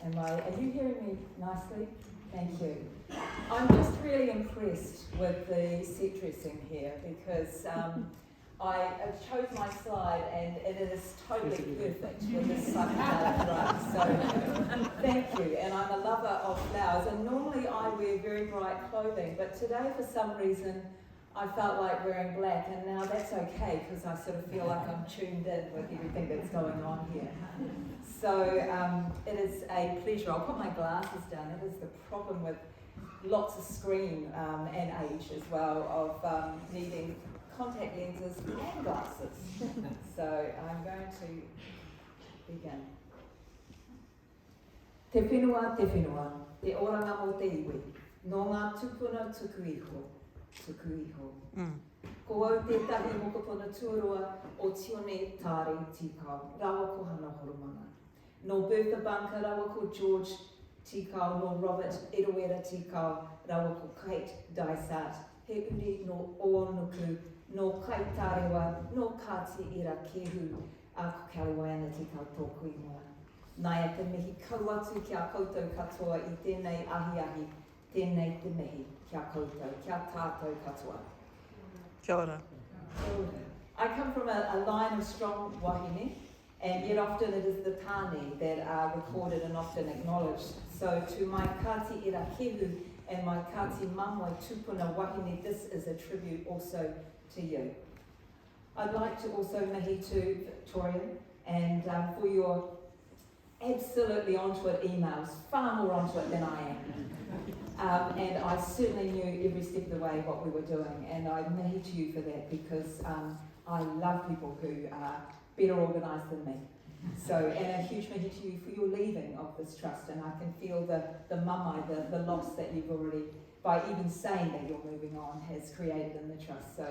Are you hearing me nicely? Thank you. I'm just really impressed with the set dressing here because I chose my slide and it is totally perfect with this psychedelic rug. So thank you. And I'm a lover of flowers. And normally I wear very bright clothing, but today for some reason I felt like wearing black, and now that's okay because I sort of feel like I'm tuned in with everything that's going on here. So it is a pleasure. I'll put my glasses down. That is the problem with lots of screen and age as well of needing contact lenses and glasses. So I'm going to begin. Te whenua, te oranga mo te iwi, no ngā tupuna tuku iho. Ko au tētahi mokopuna tuarua o Tione Tāre Tikau, rawa ko Hana Horomanga. No Bertha Bunker, rawa ko George Tikau, no Robert Eroera Tikau, rawa ko Kate Dysart, he uri no Onuku, no Kai Tārewa, no Kāti Ira Kehu, a ko Kaliwaina Tikau tōku ingoa. Nāia te mihi kauatu ki a koutou katoa I tēnei ahi, tēnei te mihi. Kia koutou, kia tātou katoa. Kia ora. I come from a line of strong wahine, and yet often it is the tāne that are recorded and often acknowledged. So to my kāti ira kehu and my kāti mamoi tupuna wahine, this is a tribute also to you. I'd like to also mihi to Victoria and for your absolutely onto it emails, far more onto it than I am. And I certainly knew every step of the way what we were doing, and I mihi to you for that because I love people who are better organised than me. So, and a huge mihi to you for your leaving of this trust, and I can feel the mamai, the loss that you've already, by even saying that you're moving on, has created in the trust. So,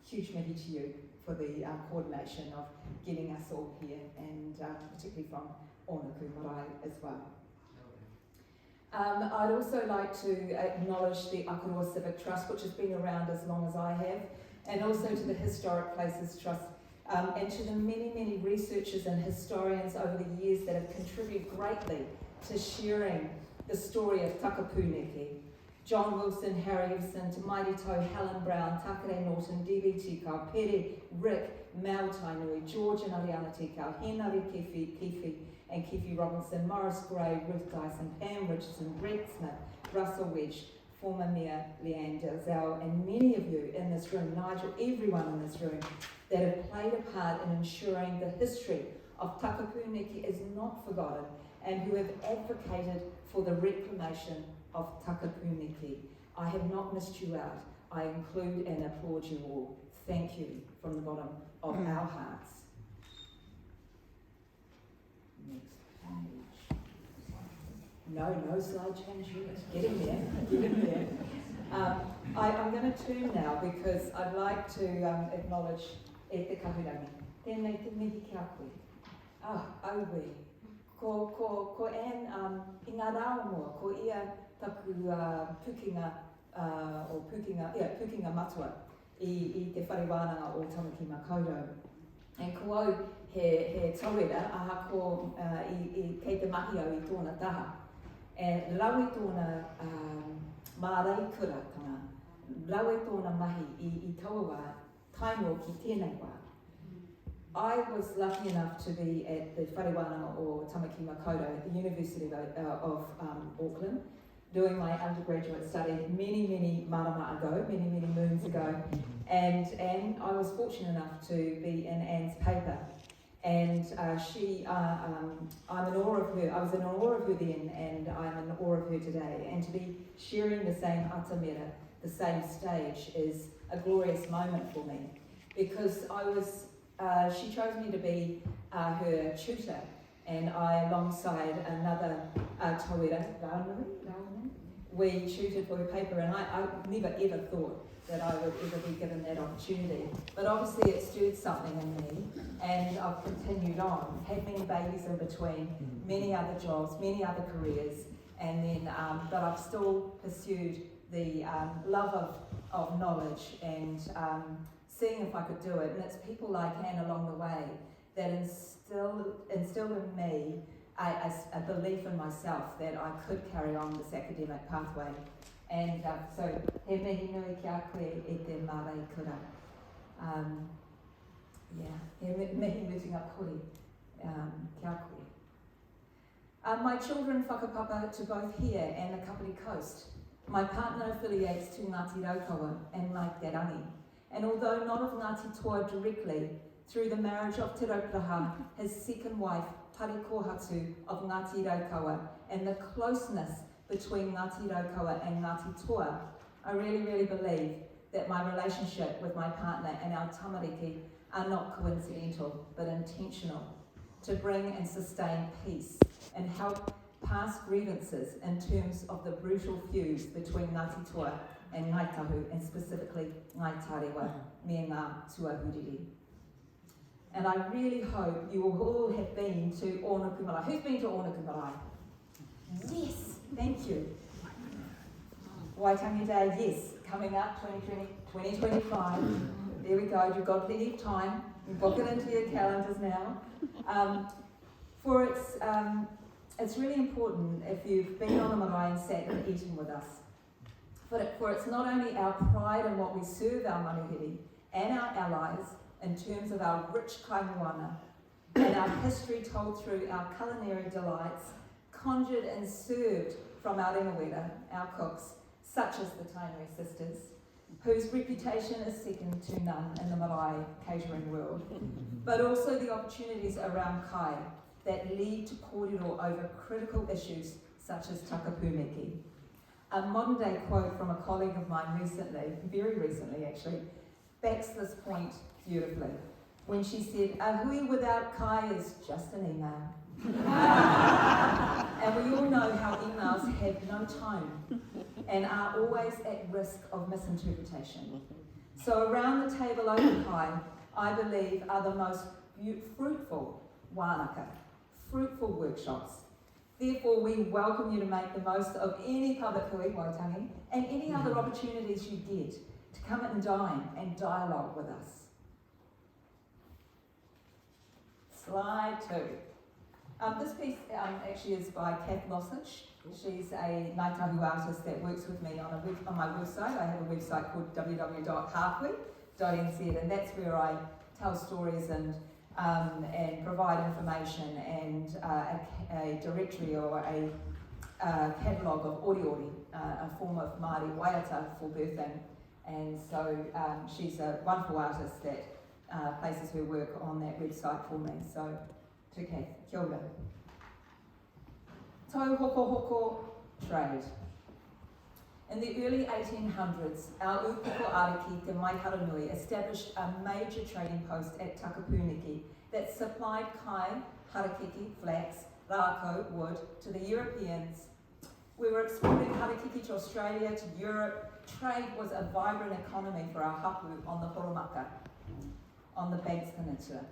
huge mihi to you for the coordination of getting us all here, and particularly from Onuku Marae as well. I'd also like to acknowledge the Akaroa Civic Trust, which has been around as long as I have, and also to the Historic Places Trust, and to the many, many researchers and historians over the years that have contributed greatly to sharing the story of Takapūneke. John Wilson, Harry Ibsen, Te Mairito, Helen Brown, Takare Norton, D.B. Tikau, Pere, Rick, Mel Tainui, George and Ariana Tikau, Henare Kefi, and Keefe Robinson, Morris Gray, Ruth Dyson, Pam Richardson, Brett Smith, Russell Wedge, former Mayor Leanne Dalzell, and many of you in this room, Nigel, everyone in this room, that have played a part in ensuring the history of Takapūneke is not forgotten, and who have advocated for the reclamation of Takapūneke. I have not missed you out. I include and applaud you all. Thank you from the bottom of our hearts. No slide change yet. Get in there. I'm going to turn now because I'd like to acknowledge e te kahurangi. Tēnei te mihi kia koe. Auwe. Ko Anne, I ngā rāo mua, ko ia taku pukinga matua I te whare o Tamaki Makaurau. And ko au he tauira, aha ko kei te mahi au I tōna taha. And rawe tōna mārei kuratanga, rawe tōna mahi I taua taingo ki tēnei wā. I was lucky enough to be at the wharewana o Tamaki Makaurau at the University of Auckland, doing my undergraduate study many marama ago, many moons ago, and I was fortunate enough to be in Anne's paper. And I'm in awe of her. I was in awe of her then, and I'm in awe of her today. And to be sharing the same atamera, the same stage, is a glorious moment for me, because she chose me to be her tutor, and I, alongside another tauira, we tutored for her paper, and I never ever thought that I would ever be given that opportunity. But obviously it stirred something in me, and I've continued on, had many babies in between, many other jobs, many other careers, and then, but I've still pursued the love of knowledge and seeing if I could do it. And it's people like Anne along the way that instilled in me a belief in myself that I could carry on this academic pathway. And so, he mihi nui kia koe e te mārei kura. He mihi mutinga kori kia koe. My children whakapapa to both here and the Kapiti Coast. My partner affiliates to Ngāti Raukawa and Ngāi Te Rangi. And although not of Ngāti Toa directly, through the marriage of Te Rauparaha, his second wife, Pari Kohatu of Ngāti Raukawa, and the closeness between Ngāti Raukawa and Ngāti Toa, I really believe that my relationship with my partner and our tamariki are not coincidental, but intentional, to bring and sustain peace and help pass grievances in terms of the brutal feuds between Ngāti Toa and Ngāi Tahu, and specifically Ngāi Tarewa, me ngā tuahuriri. And I really hope you all have been to Ōnuku Marae. Who's been to Ōnuku Marae? Yes, thank you. Waitangi Day, yes, coming up 2025. There we go, you've got plenty of time. You book it into your calendars now. For it's really important if you've been on a marae and sat and eaten with us. For it's not only our pride in what we serve our manuhiri and our allies in terms of our rich kaimoana and our history told through our culinary delights, conjured and served from our ringawera, our cooks, such as the Tainui sisters, whose reputation is second to none in the marae catering world, but also the opportunities around kai that lead to kōrero over critical issues such as Takapūneke. A modern day quote from a colleague of mine recently, very recently actually, backs this point beautifully, when she said, "A hui without kai is just an email." And we all know how emails have no tone and are always at risk of misinterpretation. So around the table over kai, I believe, are the most fruitful wānaka, fruitful workshops. Therefore, we welcome you to make the most of any public hui, waitangi, and any other opportunities you get to come and dine and dialogue with us. Slide 2. This piece actually is by Kath Lossage. She's a Ngāi Tahu artist that works with me on my website. I have a website called www.harbour.nz, and that's where I tell stories and provide information and a directory or a catalogue of oriori, a form of Māori waiata for birthing. And so she's a wonderful artist that places her work on that website for me. So, to Kath, kia ora. Tau hoko hoko trade. In the early 1800s, our upoko ariki, Te Maiharanui, established a major trading post at Takapūneke that supplied kai, harakiki, flax, rākau, wood to the Europeans. We were exporting harakiki to Australia, to Europe. Trade was a vibrant economy for our hapu on the Horomaka, on the Banks Peninsula.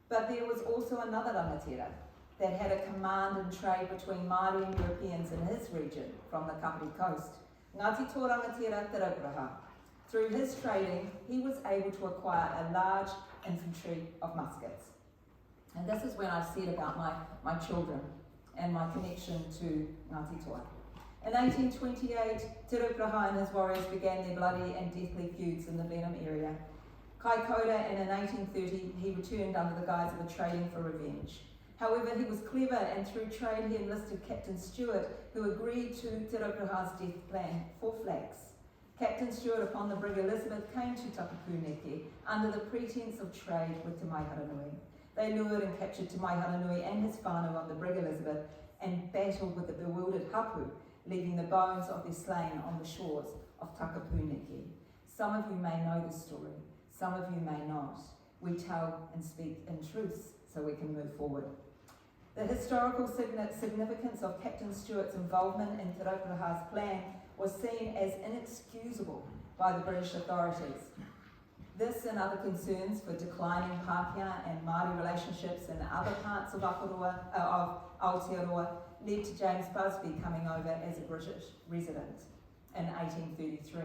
But there was also another rangatira that had a command in trade between Māori and Europeans in his region from the Kapiti Coast. Ngāti Toa rangatira Te Rauparaha. Through his trading, he was able to acquire a large infantry of muskets. And this is when I said about my children and my connection to Ngāti Toa. In 1828, Te Rauparaha and his warriors began their bloody and deathly feuds in the Blenheim area. Kai Koda, and in 1830 he returned under the guise of a trading for revenge. However, he was clever, and through trade he enlisted Captain Stewart, who agreed to Te Rauparaha's death plan for flax. Captain Stewart, upon the brig Elizabeth, came to Takapūneke under the pretence of trade with Te Maiharanui. They lured and captured Te Maiharanui and his whānau on the brig Elizabeth and battled with the bewildered hapu, leaving the bones of their slain on the shores of Takapūneke. Some of you may know this story, some of you may not. We tell and speak in truths so we can move forward. The historical significance of Captain Stewart's involvement in Te Rauparaha's plan was seen as inexcusable by the British authorities. This and other concerns for declining Pākehā and Māori relationships in other parts of Akaroa, of Aotearoa, led to James Busby coming over as a British resident in 1833.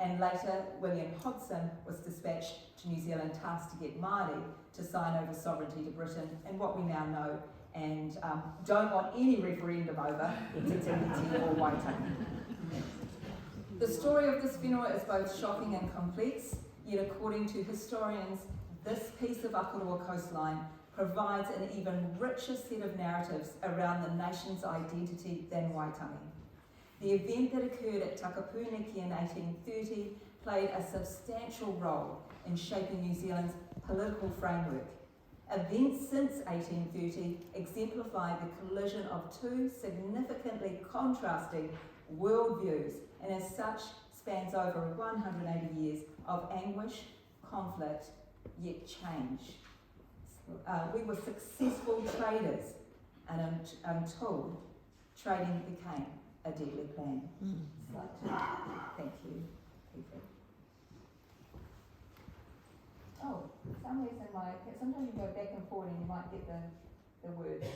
And later, William Hodson was dispatched to New Zealand tasked to get Māori to sign over sovereignty to Britain in what we now know and don't want any referendum over Te Tiriti or Waitangi. The story of this whenua is both shocking and complex, yet according to historians, this piece of Akaroa coastline provides an even richer set of narratives around the nation's identity than Waitangi. The event that occurred at Takapūneke in 1830 played a substantial role in shaping New Zealand's political framework. Events since 1830 exemplify the collision of two significantly contrasting worldviews, and as such spans over 180 years of anguish, conflict, yet change. We were successful traders, and until trading became a deadly plan. Thank you, Peter. Oh, for some reason sometimes you go back and forward and you might get the words.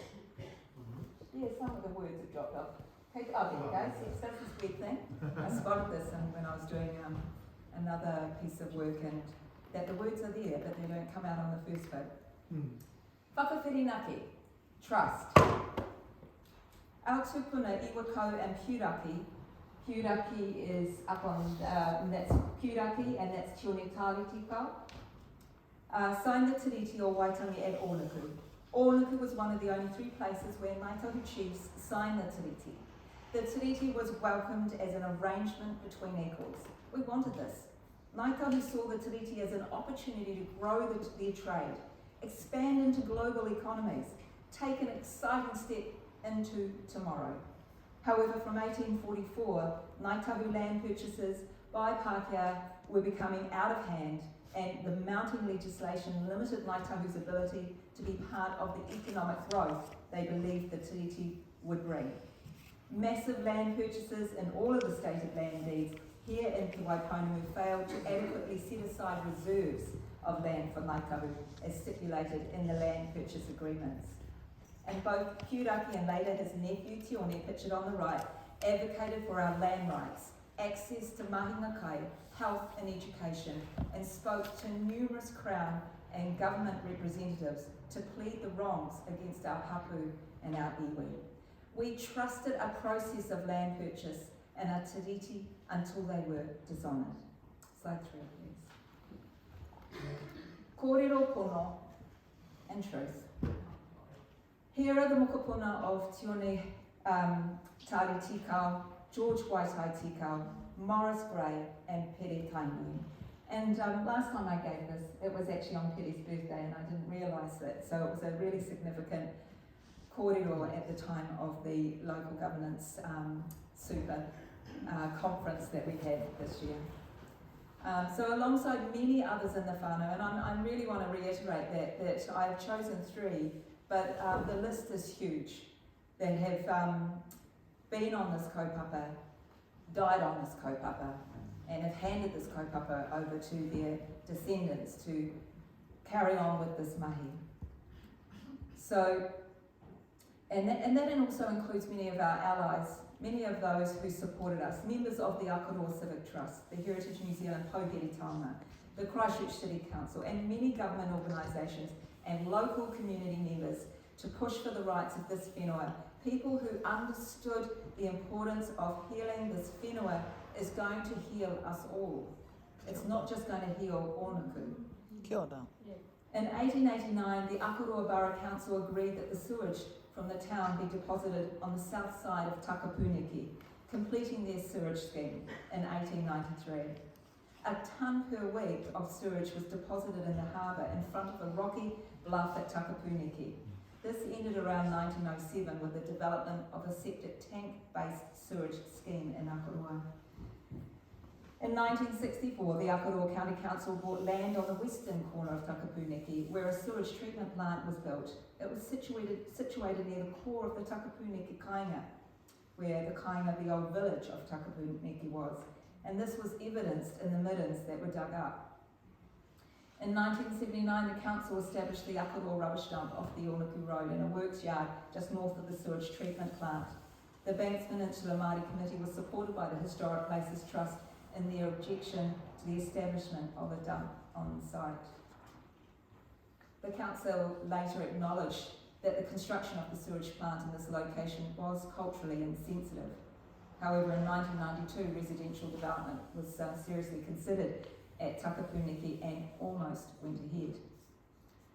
Yeah, some of the words have dropped off. Okay, oh, there you go. See, that's this weird thing. I spotted this when I was doing another piece of work, and that the words are there, but they don't come out on the first bit. Whakawhirinaki, trust. Our tupuna iwakau and Puraki. Puraki is up on, that's Puraki, and that's Tione Tāli Tikau. Signed the Tiriti o Waitangi at Ōnuku. Ōnuku was one of the only three places where Ngāi Tahu chiefs signed the Tiriti. The Tiriti was welcomed as an arrangement between equals. We wanted this. Ngāi Tahu saw the Tiriti as an opportunity to grow their trade, expand into global economies, take an exciting step into tomorrow. However, from 1844, Ngāi Tahu land purchases by Pākehā were becoming out of hand, and the mounting legislation limited Ngāi Tahu's ability to be part of the economic growth they believed the Tiriti would bring. Massive land purchases in all of the stated land deeds here in Te Waiponamu failed to adequately set aside reserves of land for Ngāi Tahu as stipulated in the land purchase agreements. And both Puraki and later his nephew Tione, pictured on the right, advocated for our land rights, access to mahinga kai, health and education, and spoke to numerous Crown and government representatives to plead the wrongs against our hapu and our iwi. We trusted a process of land purchase and our tiriti until they were dishonoured. Slide 3, please. Kōrero pono and truth. Here are the mokopuna of Tione Tāri Tikau, George Waitai Tikau, Morris Gray, and Pere Tainui. And last time I gave this, it was actually on Pere's birthday, and I didn't realise that. So it was a really significant kōrero at the time of the local governance super conference that we had this year. So alongside many others in the whānau, and I really want to reiterate that I've chosen 3, but the list is huge, that have been on this kaupapa, died on this kaupapa, and have handed this kaupapa over to their descendants to carry on with this mahi. So, and that also includes many of our allies, many of those who supported us, members of the Akaroa Civic Trust, the Heritage New Zealand Pōkeri Taonga, the Christchurch City Council, and many government organisations and local community members to push for the rights of this whenua. People who understood the importance of healing this whenua is going to heal us all. It's not just going to heal Ōnuku. Kia ora. In 1889, the Akaroa Borough Council agreed that the sewage from the town be deposited on the south side of Takapūneke, completing their sewage scheme in 1893. A tonne per week of sewage was deposited in the harbour in front of a rocky bluff at Takapūneke. This ended around 1907 with the development of a septic tank-based sewage scheme in Akaroa. In 1964, the Akaroa County Council bought land on the western corner of Takapūneke where a sewage treatment plant was built. It was situated near the core of the Takapūneke Kāinga, where the Kāinga, the old village of Takapūneke, was, and this was evidenced in the middens that were dug up. In 1979, the council established the Akaroa rubbish dump off the Ōnuku Road in a works yard just north of the sewage treatment plant. The Banks Peninsula Māori Committee was supported by the Historic Places Trust in their objection to the establishment of a dump on the site. The council later acknowledged that the construction of the sewage plant in this location was culturally insensitive. However, in 1992, residential development was seriously considered at Takapūneke and almost went ahead.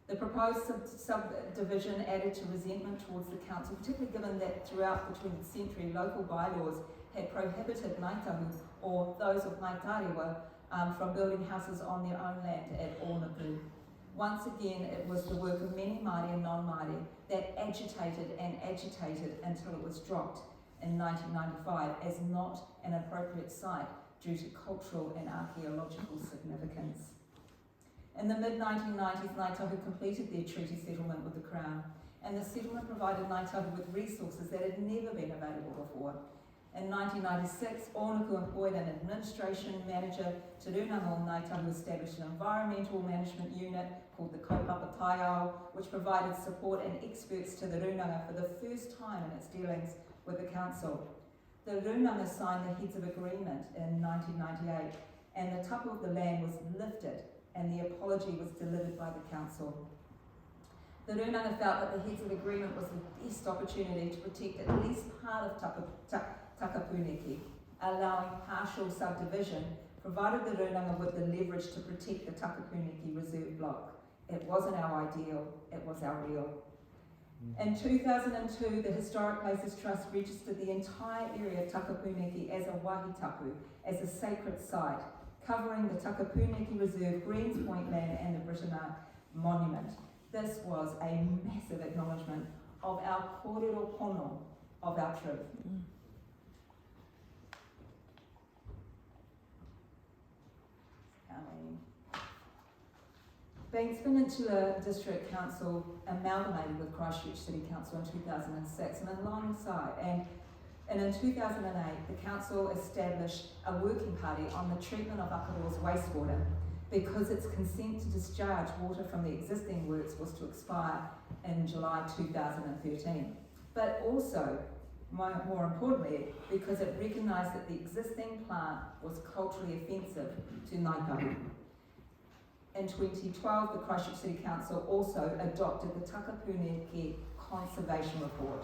The proposed subdivision added to resentment towards the council, particularly given that throughout the 20th century, local bylaws had prohibited Ngaitahu, or those of Ngaitarewa, from building houses on their own land at Ōnuku. Once again, it was the work of many Māori and non-Māori that agitated until it was dropped in 1995 as not an appropriate site due to cultural and archaeological significance. In the mid-1990s, Ngaitahu completed their treaty settlement with the Crown, and the settlement provided Ngaitahu with resources that had never been available before. In 1996, Ōnuku employed an administration manager. Te Runanga o Ngaitahu established an environmental management unit called the Kaupapa Taiao, which provided support and experts to the Runanga for the first time in its dealings with the council. The Runanga signed the Heads of Agreement in 1998, and the tapu of the land was lifted, and the apology was delivered by the council. The Runanga felt that the Heads of Agreement was the best opportunity to protect at least part of Takapūneke, allowing partial subdivision, provided the Runanga with the leverage to protect the Takapūneke Reserve Block. It wasn't our ideal, it was our real. In 2002, the Historic Places Trust registered the entire area of Takapūneke as a wahi tapu, as a sacred site, covering the Takapūneke Reserve, Greens Point land and the Britomart Monument. This was a massive acknowledgement of our kōrero pono, of our truth. Banks Peninsula District Council amalgamated with Christchurch City Council in 2006, and alongside, and in 2008, the council established a working party on the treatment of Akaroa's wastewater, because its consent to discharge water from the existing works was to expire in July 2013. But also, more importantly, because it recognised that the existing plant was culturally offensive to Ngaitahu. In 2012, the Christchurch City Council also adopted the Takapūneke Conservation Report.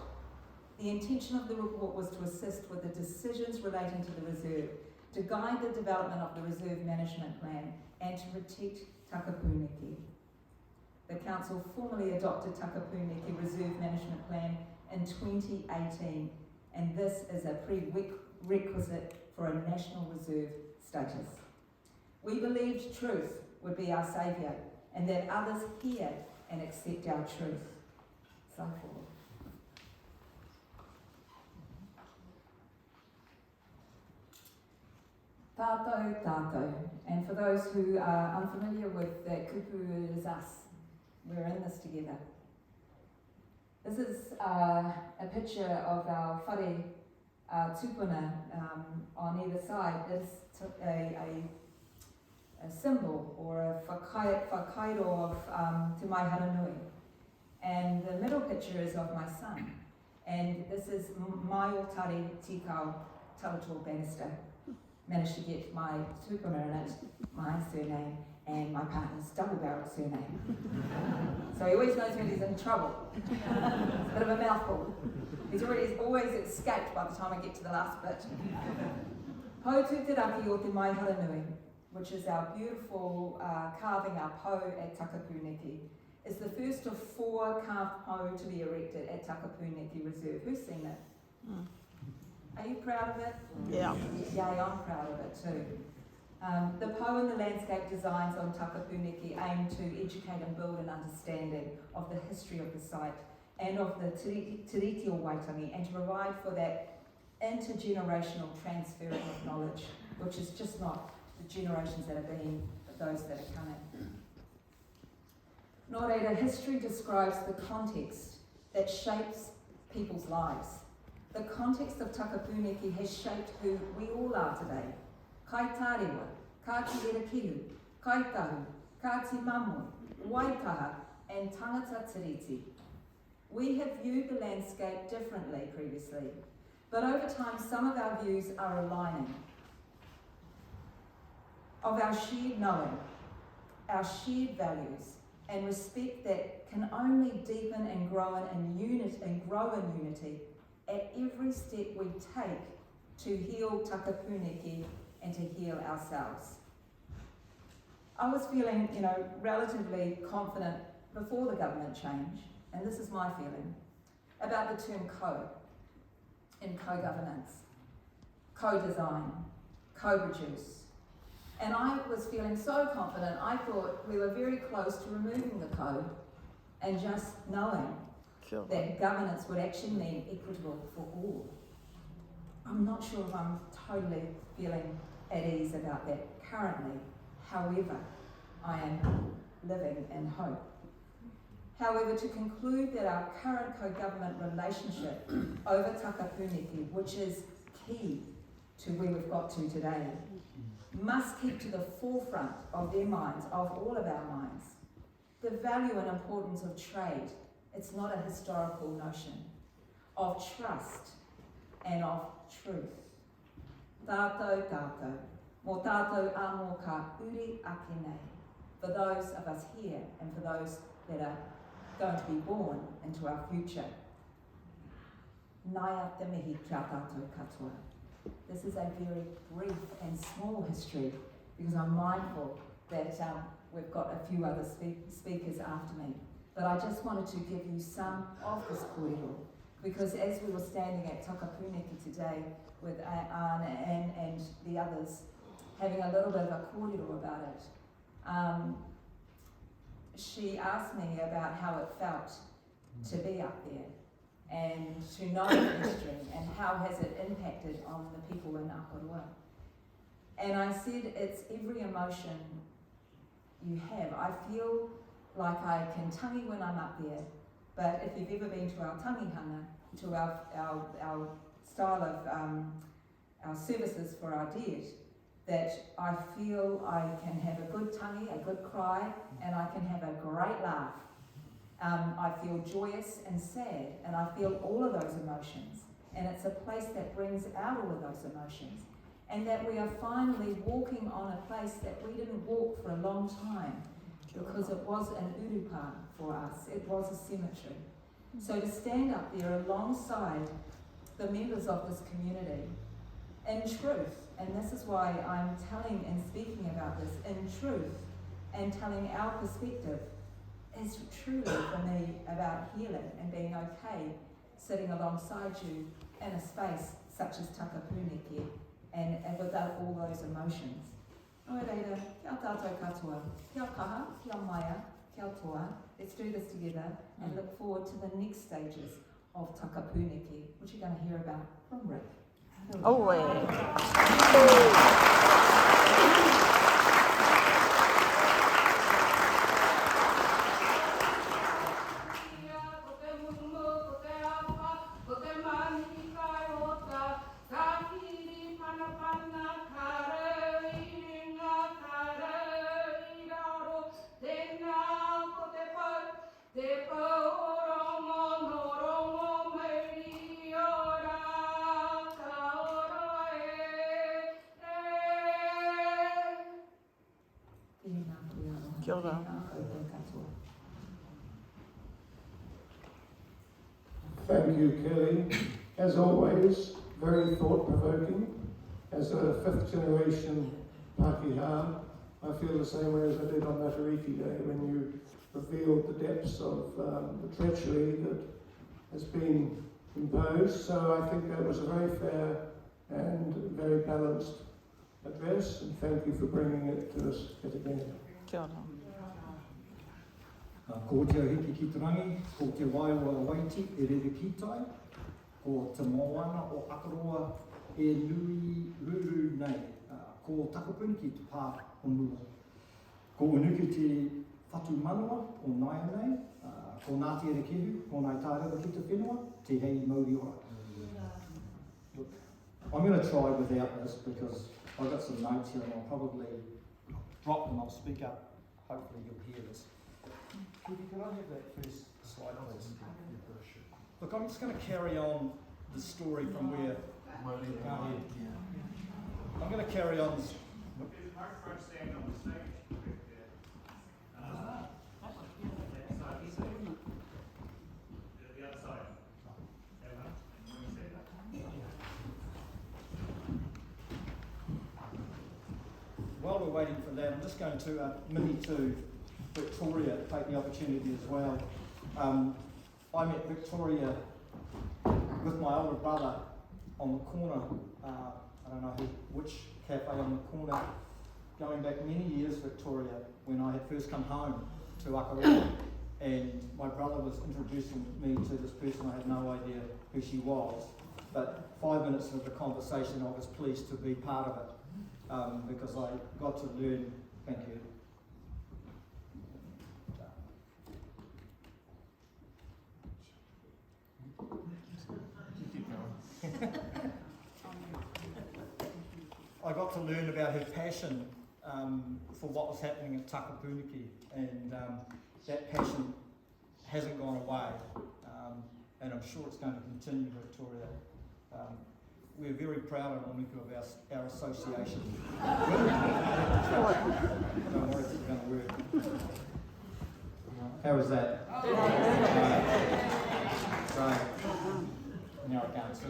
The intention of the report was to assist with the decisions relating to the reserve, to guide the development of the reserve management plan, and to protect Takapūneke. The council formally adopted Takapūneke Reserve Management Plan in 2018, and this is a prerequisite for a national reserve status. We believed truth would be our saviour, and that others hear and accept our truth. Slide forward. Tātou, tātou. And for those who are unfamiliar with that, kupu is us. We're in this together. This is a picture of our whare tupuna on either side. It's a symbol or a whakairo of Te Mai Haranui. And the middle picture is of my son. And this is Mai o Tari Tikau Talator Bannister. Managed to get my tupuna in it, my surname, and my partner's double-barreled surname. So he always knows when he's in trouble. It's a bit of a mouthful. He's always escaped by the time I get to the last bit. Pou tū te raki o Te Mai Haranui, which is our beautiful carving, our pou at Takapūneke, is the first of 4 carved pou to be erected at Takapūneke Reserve. Who's seen it? Are you proud of it? Yeah. Yeah, I'm proud of it too. The pou and the landscape designs on Takapūneke aim to educate and build an understanding of the history of the site and of the Te Reti o Waitangi, and to provide for that intergenerational transferring of knowledge, which is just not the generations that have been, but those that are coming. Nō reira, history describes the context that shapes people's lives. The context of Takapūneke has shaped who we all are today. Kai Tārewa, ka Te Rerakihu, Kai Tahu, ka Te Mamo, Waikaha, and Tangata Te Reti. We have viewed the landscape differently previously, but over time some of our views are aligning. Of our shared knowing, our shared values, and respect that can only deepen and grow in unity at every step we take to heal Takapūneke and to heal ourselves. I was feeling, relatively confident before the government change, and this is my feeling, about the term co in co-governance, co-design, co-produce. And I was feeling so confident, I thought we were very close to removing the co and just knowing that governance would actually mean equitable for all. I'm not sure if I'm totally feeling at ease about that currently. However, I am living in hope. However, to conclude that our current co-government relationship over Takapūneke, which is key to where we've got to today, must keep to the forefront of their minds, of all of our minds, the value and importance of trade. It's not a historical notion, of trust and of truth. Tātou, tātou, mō tātou amo ka uri ake nei, for those of us here and for those that are going to be born into our future. Naya te mihi kia tātou katoa. This is a very brief and small history because I'm mindful that we've got a few other speakers after me. But I just wanted to give you some of this kōrero, because as we were standing at Takapūneke today with Anne and the others, having a little bit of a kōrero about it, she asked me about how it felt to be up there and to know the history and how has it impacted on the people in Akaroa. And I said, it's every emotion you have. I feel like I can tangi when I'm up there, but if you've ever been to our tangihanga, to our style of our services for our dead, that I feel I can have a good tangi, a good cry, and I can have a great laugh. I feel joyous and sad, and I feel all of those emotions. And it's a place that brings out all of those emotions. And that we are finally walking on a place that we didn't walk for a long time, because it was an urupa for us, it was a cemetery. So to stand up there alongside the members of this community, in truth, and this is why I'm telling and speaking about this, in truth, and telling our perspective, is truly for me about healing and being okay sitting alongside you in a space such as Takapūneke and without all those emotions. Oi reira, kia tātou katoa, kia kaha, kia maia, kia toa. Let's do this together and look forward to the next stages of Takapūneke, which you're going to hear about from Rick. Kia ora. Thank you, Kelly. As always, very thought-provoking. As a fifth-generation Pākehā, I feel the same way as I did on Matariki Day when you revealed the depths of the treachery that has been imposed. So I think that was a very fair and very balanced address, and thank you for bringing it to us yet again. Kia ora. Ko te hiki ki te rangi, ko te waiwa waiti e rere kitai, ko te moana o Akaroa e nui ruru nei, ko Takapūneke te pā o mua. Ko unuku te whatu manua o Naia nei, ko Ngāti Erekehu, ko Ngāi Tārewa ki te whenua, te hei mauri ora. Look, I'm going to try without this because I've got some notes here and I'll probably drop them, I'll speak up, hopefully you'll hear this. Can I have that first slide, please? Look, I'm just going to carry on the story from where I'm going to carry on this. while we're waiting for that, I'm just going to mini to Victoria, take the opportunity as well. I met Victoria with my older brother on the corner, I don't know which cafe on the corner, going back many years, Victoria, when I had first come home to Akaroa, and my brother was introducing me to this person. I had no idea who she was, but 5 minutes into the conversation I was pleased to be part of it, because I got to learn. Thank you. I got to learn about her passion for what was happening at Takapūneke, and that passion hasn't gone away, and I'm sure it's going to continue, Victoria. We're very proud of our association. Don't worry, it's going to work. How was that? Right. Now I can't see.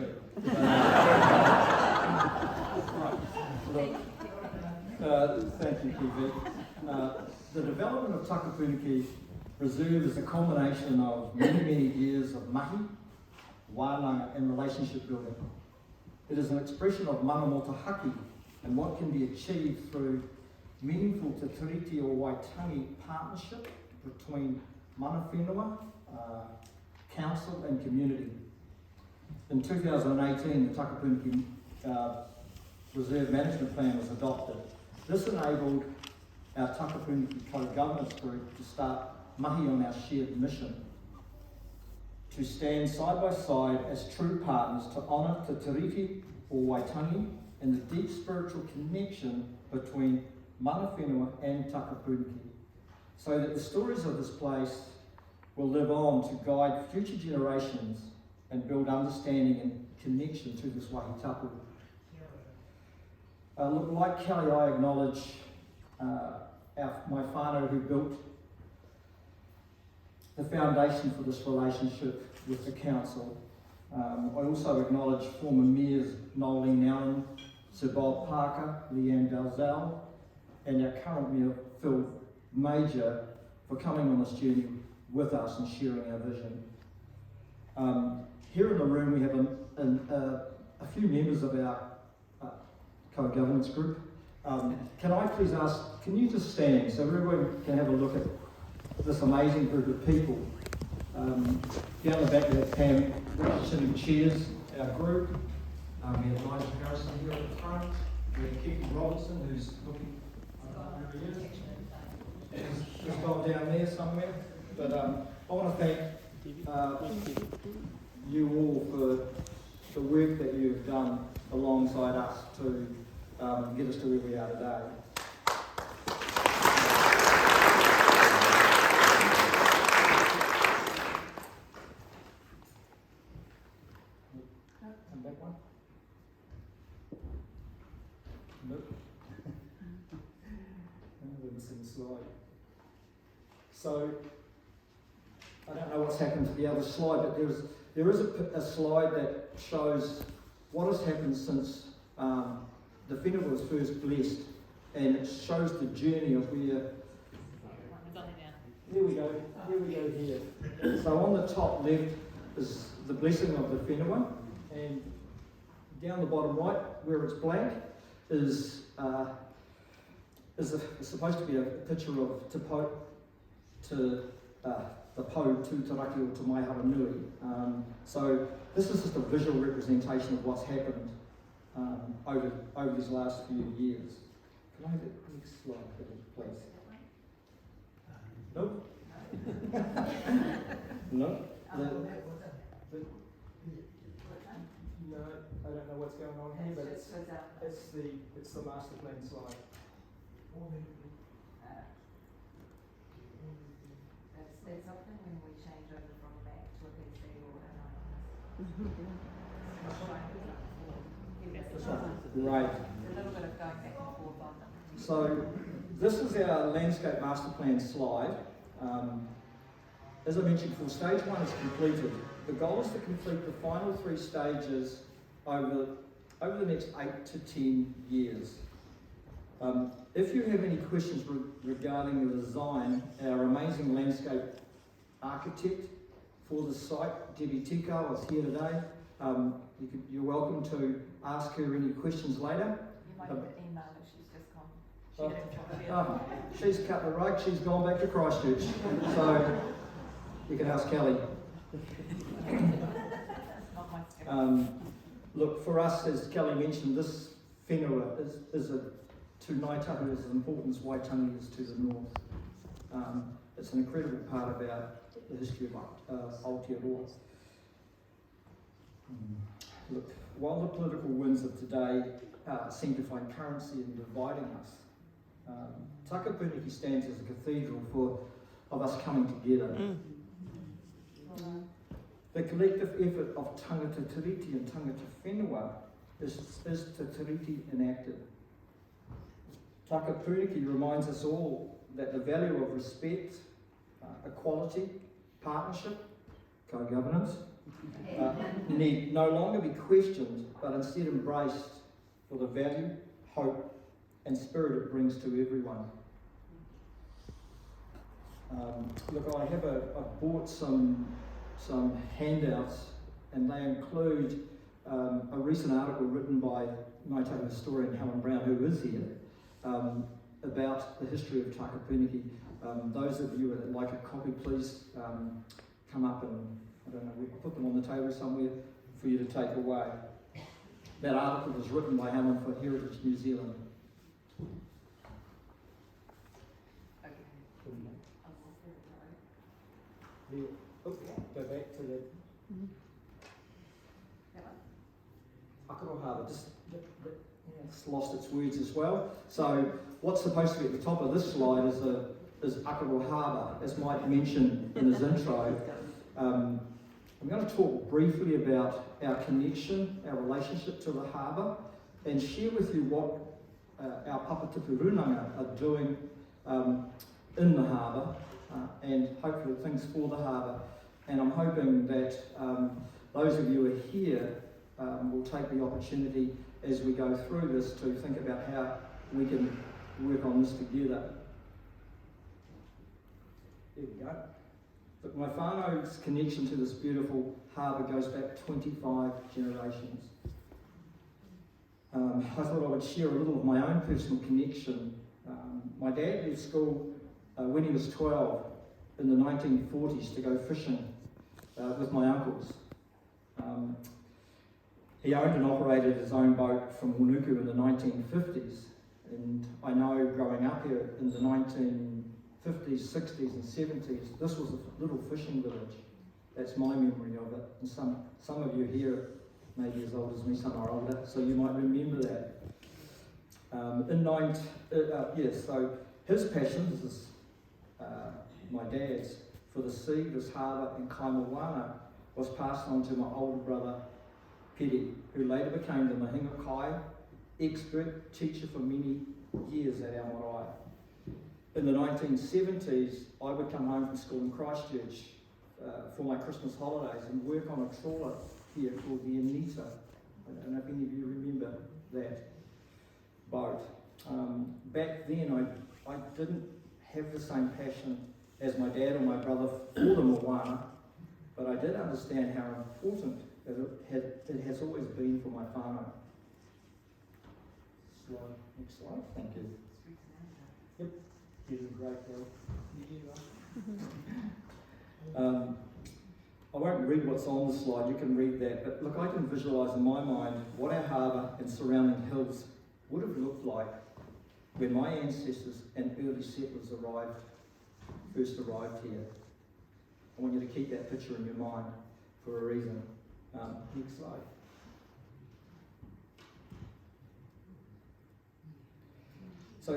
Thank you, Kiwi. The development of Takapūneke Reserve is a combination of many, many years of mahi, wānanga and relationship building. It is an expression of mana motuhaki and what can be achieved through meaningful te tiriti o Waitangi partnership between mana whenua, council and community. In 2018, the Takapūneke Reserve Management Plan was adopted. This enabled our Takapūneke Co-Governance Group to start mahi on our shared mission, to stand side by side as true partners to honour te tiriti o Waitangi and the deep spiritual connection between mana whenua and Takapūneke, so that the stories of this place will live on to guide future generations and build understanding and connection to this wahi tapu. Look, like Kelly, I acknowledge my whānau who built the foundation for this relationship with the council. I also acknowledge former mayors Noeline Nowlan, Sir Bob Parker, Leanne Dalzell, and our current mayor Phil Major for coming on this journey with us and sharing our vision. Here in the room we have a few members of our co-governance group. Can I please ask, can you just stand so everyone can have a look at this amazing group of people? Down the back of that Pam sitting chairs, our group. We have Nigel Harrison here at the front. We have Keith Robinson who's looking, I don't know where he is. He's gone down there somewhere. But I want to thank you all for the work that you've done alongside us to get us to where we are today. Come back one. Nope. Didn't see the slide. So I don't know what's happened to the other slide, but there is a slide that shows what has happened since the whenua was first blessed, and it shows the journey of where. Here we go here. So on the top left is the blessing of the whenua, and down the bottom right, where it's blank, is supposed to be a picture of the po tūtaraki o te maihara nui. So this is just a visual representation of what's happened over these last few years. Can I have the next slide, please? Nope. No. No, I don't know what's going on here, but it's the master plan slide. That's often when we change over from Mac to a PC or Right. It's a little bit of going back and forth on them. So this is our landscape master plan slide. As I mentioned before, stage one is completed. The goal is to complete the final 3 stages over the next 8 to 10 years. If you have any questions regarding the design, our amazing landscape architect for the site, Debbie Tikau, is here today. You're welcome to ask her any questions later. You might have to email her, she's just gone. She's cut the rug, she's gone back to Christchurch. So you can ask Kelly. Not my skill. Look, for us, as Kelly mentioned, this whenua is to Ngāi Tahu as important as Waitangi is to the north. It's an incredible part about the history of Aotearoa. Look, while the political winds of today seem to find currency in dividing us, Takapūneke stands as a cathedral of us coming together. The collective effort of tangata tiriti and tangata whenua is te tiriti enacted. Takapūneke reminds us all that the value of respect, equality, partnership, co-governance, need no longer be questioned, but instead embraced for the value, hope, and spirit it brings to everyone. Look, I've bought some handouts, and they include a recent article written by Ngāi Tahu historian Helen Brown, who is here, about the history of Takapūneke. Those of you that like a copy, please come up and, I don't know, we can put them on the table somewhere for you to take away. That article was written by Helen for Heritage New Zealand. Go back to the Akaroa Harbour, it's lost its words as well. So what's supposed to be at the top of this slide is Akaroa Harbour, as Mike mentioned in his intro. I'm going to talk briefly about our connection, our relationship to the harbour, and share with you what our Papatipu Runanga are doing in the harbour, and hopefully things for the harbour. And I'm hoping that those of you who are here will take the opportunity as we go through this to think about how we can work on this together. There we go. But my whānau's connection to this beautiful harbour goes back 25 generations. I thought I would share a little of my own personal connection. My dad left school when he was 12 in the 1940s to go fishing with my uncles. He owned and operated his own boat from Wānuku in the 1950s, and I know growing up here in the 1950s, 60s and 70s, this was a little fishing village. That's my memory of it, and some of you here may be as old as me, some are older, so you might remember that. So his passion, this is my dad's, for the sea, this harbour and kaimoana was passed on to my older brother Piri, who later became the Mahinga Kai expert teacher for many years at our marae. In the 1970s, I would come home from school in Christchurch for my Christmas holidays and work on a trawler here called the Anita. I don't know if any of you remember that boat. Back then, I didn't have the same passion as my dad or my brother for the moana, but I did understand how important it has always been for my whānau. Next slide, thank you. Yep, you did great, Bill. I won't read what's on the slide, you can read that, but look, I can visualise in my mind what our harbour and surrounding hills would have looked like when my ancestors and early settlers first arrived here. I want you to keep that picture in your mind for a reason. Next slide. So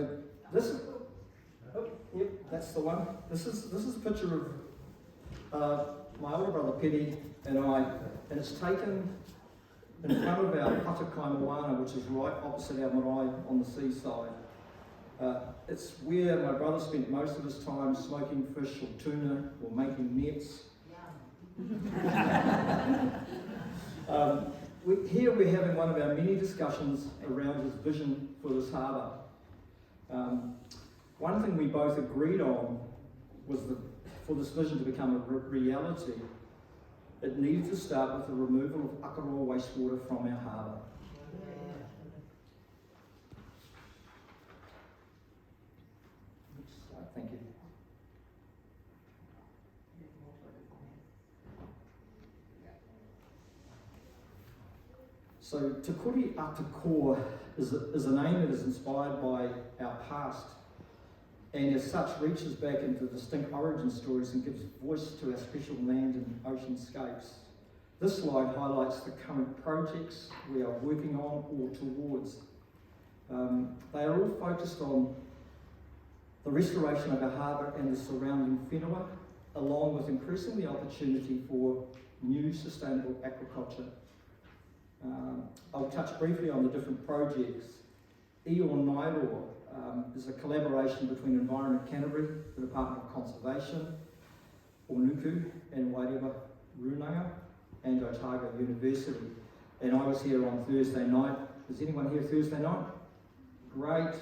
this, yep, that's the one. This is a picture of my older brother Piri and I, and it's taken in front of our Patakaimoana, which is right opposite our marae on the seaside. It's where my brother spent most of his time smoking fish or tuna or making nets. Here we're having one of our many discussions around his vision for this harbour. One thing we both agreed on was for this vision to become a reality, it needed to start with the removal of Akaroa wastewater from our harbour. Thank you. So, Te Kore a Te Core is a name that is inspired by our past, and as such reaches back into distinct origin stories and gives voice to our special land and oceanscapes. This slide highlights the current projects we are working on or towards. They are all focused on the restoration of our harbour and the surrounding whenua, along with increasing the opportunity for new sustainable aquaculture. I'll touch briefly on the different projects. Ior Nairo is a collaboration between Environment Canterbury, the Department of Conservation, Onuku and Waireba Runanga, and Otago University. And I was here on Thursday night. Is anyone here Thursday night? Great.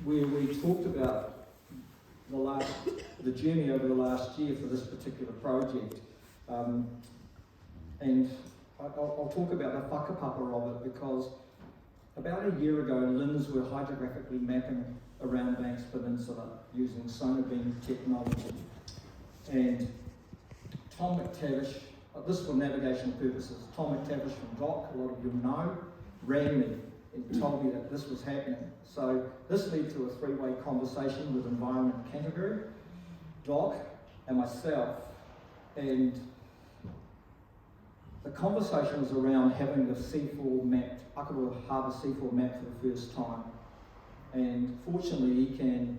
Where we talked about the journey over the last year for this particular project. And I'll talk about the whakapapa of it because about a year ago, LINs were hydrographically mapping around Banks Peninsula using sonar beam technology. And Tom McTavish, this is for navigational purposes, Tom McTavish from DOC, a lot of you know, rang me and told me that this was happening. So this led to a three-way conversation with Environment Canterbury, DOC, and myself. And the conversation was around having the C4 mapped, Akaroa Harbour C4 mapped for the first time. And fortunately, ECAN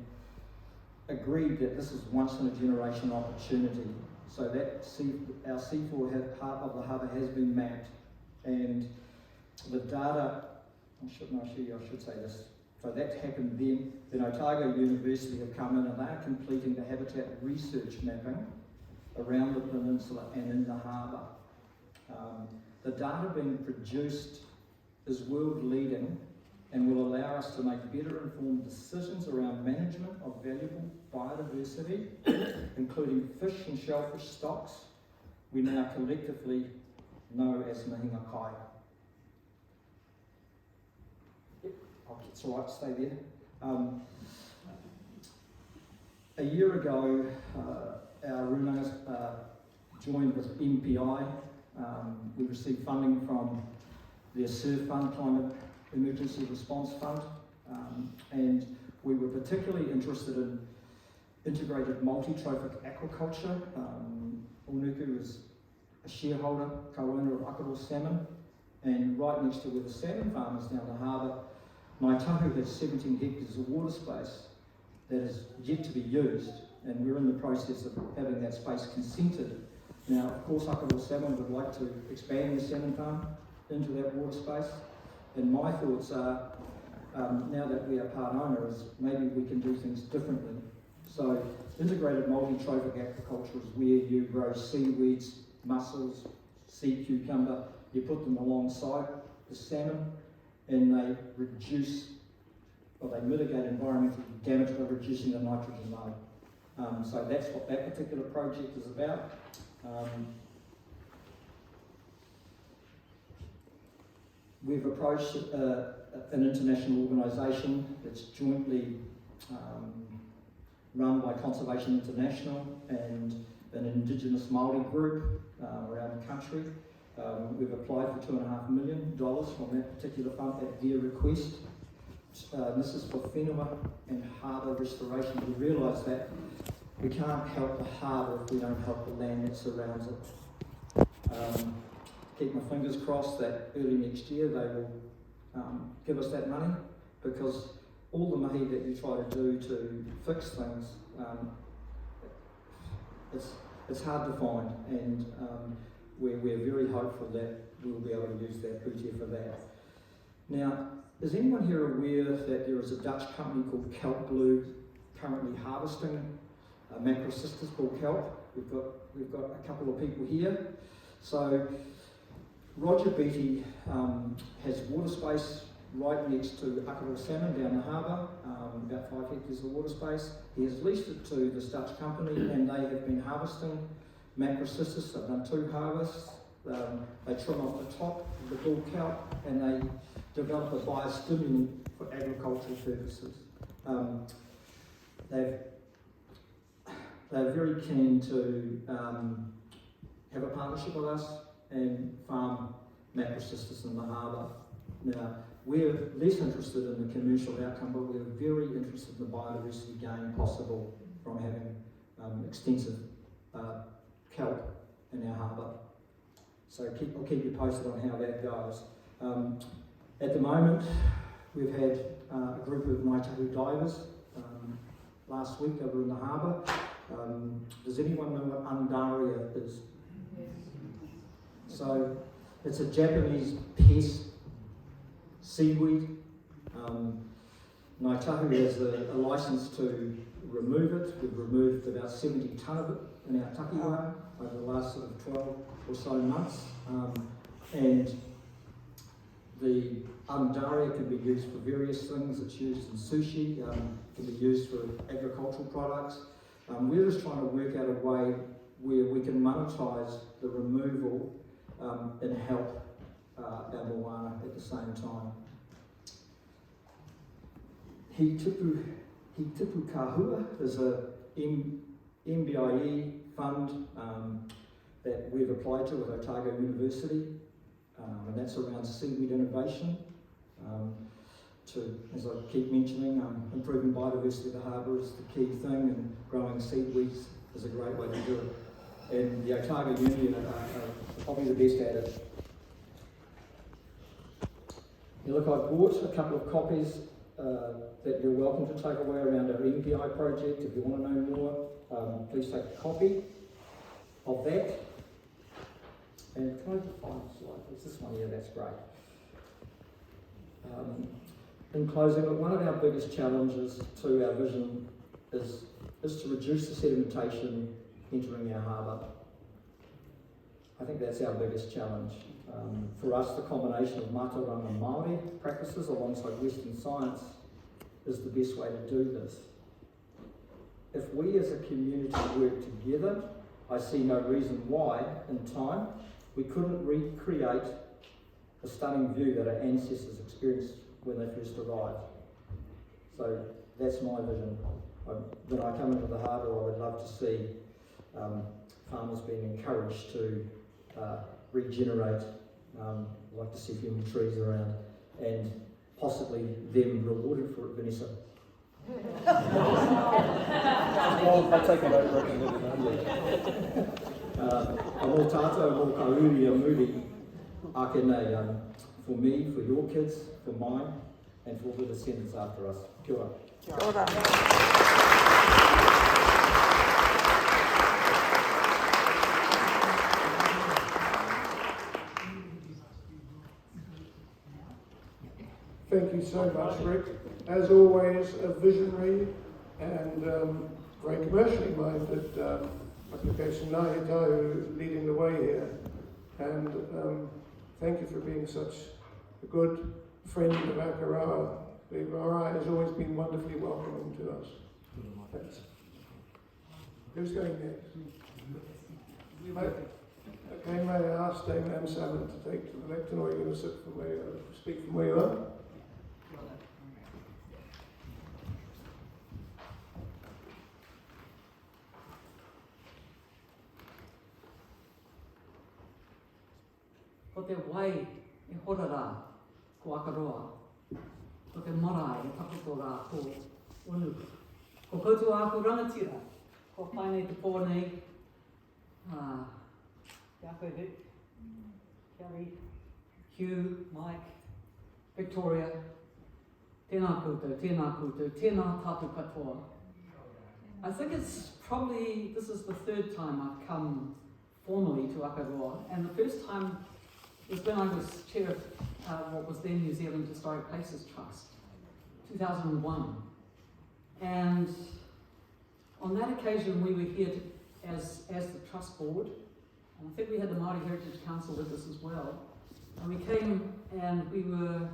agreed that this is once in a generation opportunity. So that our C4 part of the harbour has been mapped, and the data, I should say this. So that happened then. Then Otago University have come in and they are completing the habitat research mapping around the peninsula and in the harbour. The data being produced is world leading and will allow us to make better informed decisions around management of valuable biodiversity, including fish and shellfish stocks we now collectively know as mihinga kai. It's all right to stay there. A year ago, our runangers joined with MPI. We received funding from their SURF Fund, Climate Emergency Response Fund, and we were particularly interested in integrated multi-trophic aquaculture. Onuku is a shareholder, co-owner of Akaroa Salmon, and right next to where the salmon farm is down the harbour, Naitahu has 17 hectares of water space that is yet to be used, and we're in the process of having that space consented. Now, of course, Akaroa Salmon would like to expand the salmon farm into that water space, and my thoughts are, now that we are part owners, maybe we can do things differently. So, integrated multi-trophic aquaculture is where you grow seaweeds, mussels, sea cucumber, you put them alongside the salmon, and they reduce, or they mitigate environmental damage by reducing the nitrogen load. So that's what that particular project is about. We've approached an international organisation that's jointly run by Conservation International and an Indigenous Māori group around the country. We've applied for $2.5 million from that particular fund at their request. This is for whenua and harbour restoration. We realise that we can't help the harbour if we don't help the land that surrounds it. Keep my fingers crossed that early next year they will give us that money, because all the mahi that you try to do to fix things, it's hard to find, and we're very hopeful that we'll be able to use that pūtea for that. Now, is anyone here aware that there is a Dutch company called Kelp Blue currently harvesting macrocystis called kelp? We've got a couple of people here. So Roger Beattie has water space right next to Akaroa Salmon down the harbour, about 5 hectares of water space. He has leased it to this Dutch company, and they have been harvesting macrocystis. They've done 2 harvests. They trim off the top of the bull kelp, and they develop a biostimulant for agricultural purposes. They're very keen to have a partnership with us and farm macrocystis in the harbour. Now, we're less interested in the commercial outcome, but we're very interested in the biodiversity gain possible from having extensive kelp in our harbour. So I'll keep you posted on how that goes. At the moment, we've had a group of Ngaitahu divers last week over in the harbour. Does anyone know what Undaria is? Yes. So it's a Japanese pest seaweed. Ngaitahu has a licence to remove it. We've removed about 70 tonne of it in our takiwā over the last sort of 12 or so months. And the Undaria can be used for various things. It's used in sushi, can be used for agricultural products. We're just trying to work out a way where we can monetise the removal and help our moana at the same time. He Tipu Kahua is a MBIE fund that we've applied to with Otago University, and that's around seaweed innovation. As I keep mentioning, improving biodiversity of the harbour is the key thing, and growing seaweeds is a great way to do it. And the Otago Uni are probably the best at it. Now look, I've bought a couple of copies that you're welcome to take away around our MPI project. If you want to know more, please take a copy of that. And can I just find the slide? It's this one here, that's great. In closing, one of our biggest challenges to our vision is to reduce the sedimentation entering our harbour. I think that's our biggest challenge. For us, the combination of Mātauranga Māori practices alongside Western science is the best way to do this. If we as a community work together, I see no reason why, in time, we couldn't recreate the stunning view that our ancestors experienced when they first arrived. So that's my vision. When I come into the harbour, I would love to see farmers being encouraged to regenerate. I'd like to see human trees around, and possibly them rewarded for it, Vanessa. Well, I take it over Mō tātou, mō kauri a muri, ake nei, for me, for your kids, for mine, and for the descendants after us. Kia ora. Kia ora. Thank you so much, Rick. As always, a visionary and very commercially minded application. Ngāi Tahu leading the way here. And thank you for being such a good friend of Akaroa. The marae has always been wonderfully welcoming to us. Thanks. Who's going next? Okay, may I ask Dame Anne Salmon to take to the lectern, or are you going to speak from where you are? Ko te wai e horara ko Akaroa, ko te marae e taputo rā ko unu. Ko koutou aku rangatira, ko whainei te pōnei, kia koe Rick, Kelly, Hugh, Mike, Victoria, tēnā koutou, tēnā tātou katoa. I think it's probably, this is the third time I've come formally to Akaroa, and the first time was when I was chair of what was then New Zealand Historic Places Trust, 2001. And on that occasion we were here as the trust board, and I think we had the Māori Heritage Council with us as well. And we came and we were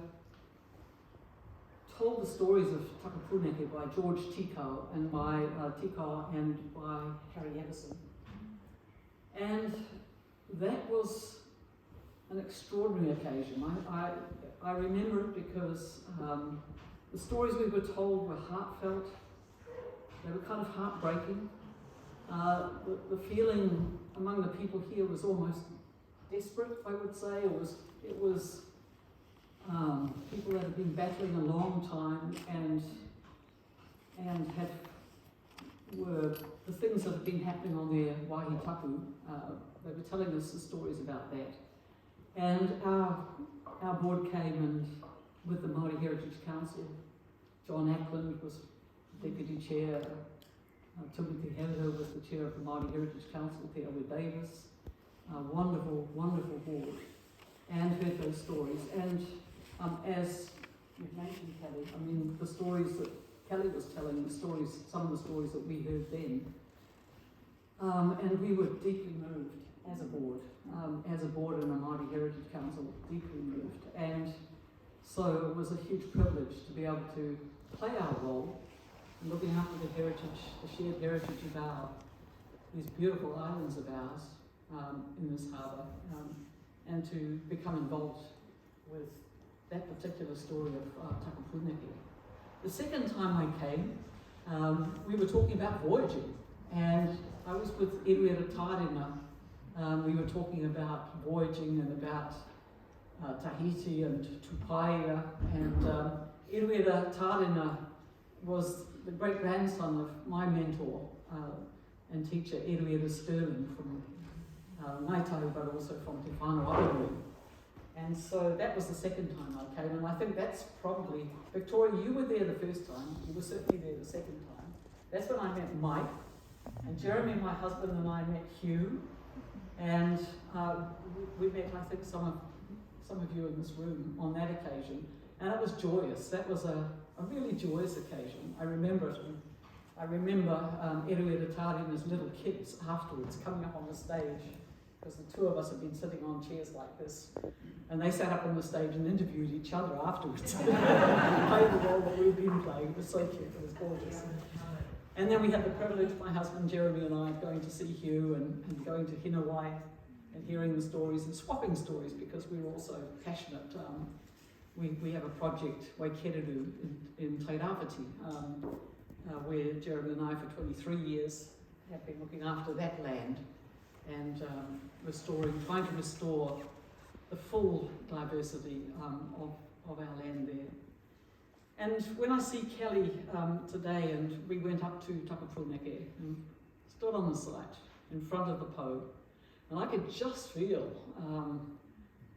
told the stories of Takapūneke by George Tikau and by Harry Everson. And that was an extraordinary occasion. I remember it because the stories we were told were heartfelt. They were kind of heartbreaking. The feeling among the people here was almost desperate, I would say. It was people that had been battling a long time and were the things that had been happening on their wāhi tapu. They were telling us the stories about that. And our board came and with the Māori Heritage Council, John Ackland was deputy chair, Timothy Heather was the chair of the Māori Heritage Council, Te Awe Davis, wonderful, wonderful board, and heard those stories. And as you've mentioned, Kelly, I mean, the stories that Kelly was telling, some of the stories that we heard then, and we were deeply moved as a board and a Māori Heritage Council, deeply moved. And so it was a huge privilege to be able to play our role in looking after the heritage, the shared heritage of these beautiful islands of ours in this harbour, and to become involved with that particular story of Takapūneke. The second time I came, we were talking about voyaging, and I was with Eruera Tārena. We were talking about voyaging and about Tahiti and Tupaia, and Eruera Tārena was the great-grandson of my mentor and teacher, Eruera Sterling, from Ngaitahu, but also from Te Whānau Akanui. And so that was the second time I came, and I think that's probably, Victoria, you were there the first time, you were certainly there the second time. That's when I met Mike, and Jeremy, my husband, and I met Hugh, and we met, I think, some of you in this room on that occasion, and it was joyous. That was a really joyous occasion. I remember it. I remember Eruera Tārena's little kids afterwards coming up on the stage, because the two of us had been sitting on chairs like this, and they sat up on the stage and interviewed each other afterwards. Played the role that we'd been playing. It was so cute, it was gorgeous. And then we had the privilege, my husband Jeremy and I, of going to see Hugh and going to Hinawai and hearing the stories and swapping stories, because we were also passionate. We have a project, Waikereru, in Tairāwhiti, where Jeremy and I for 23 years have been looking after that land and trying to restore the full diversity of our land there. And when I see Kelly today, and we went up to Takapūneke and stood on the site in front of the po, and I could just feel,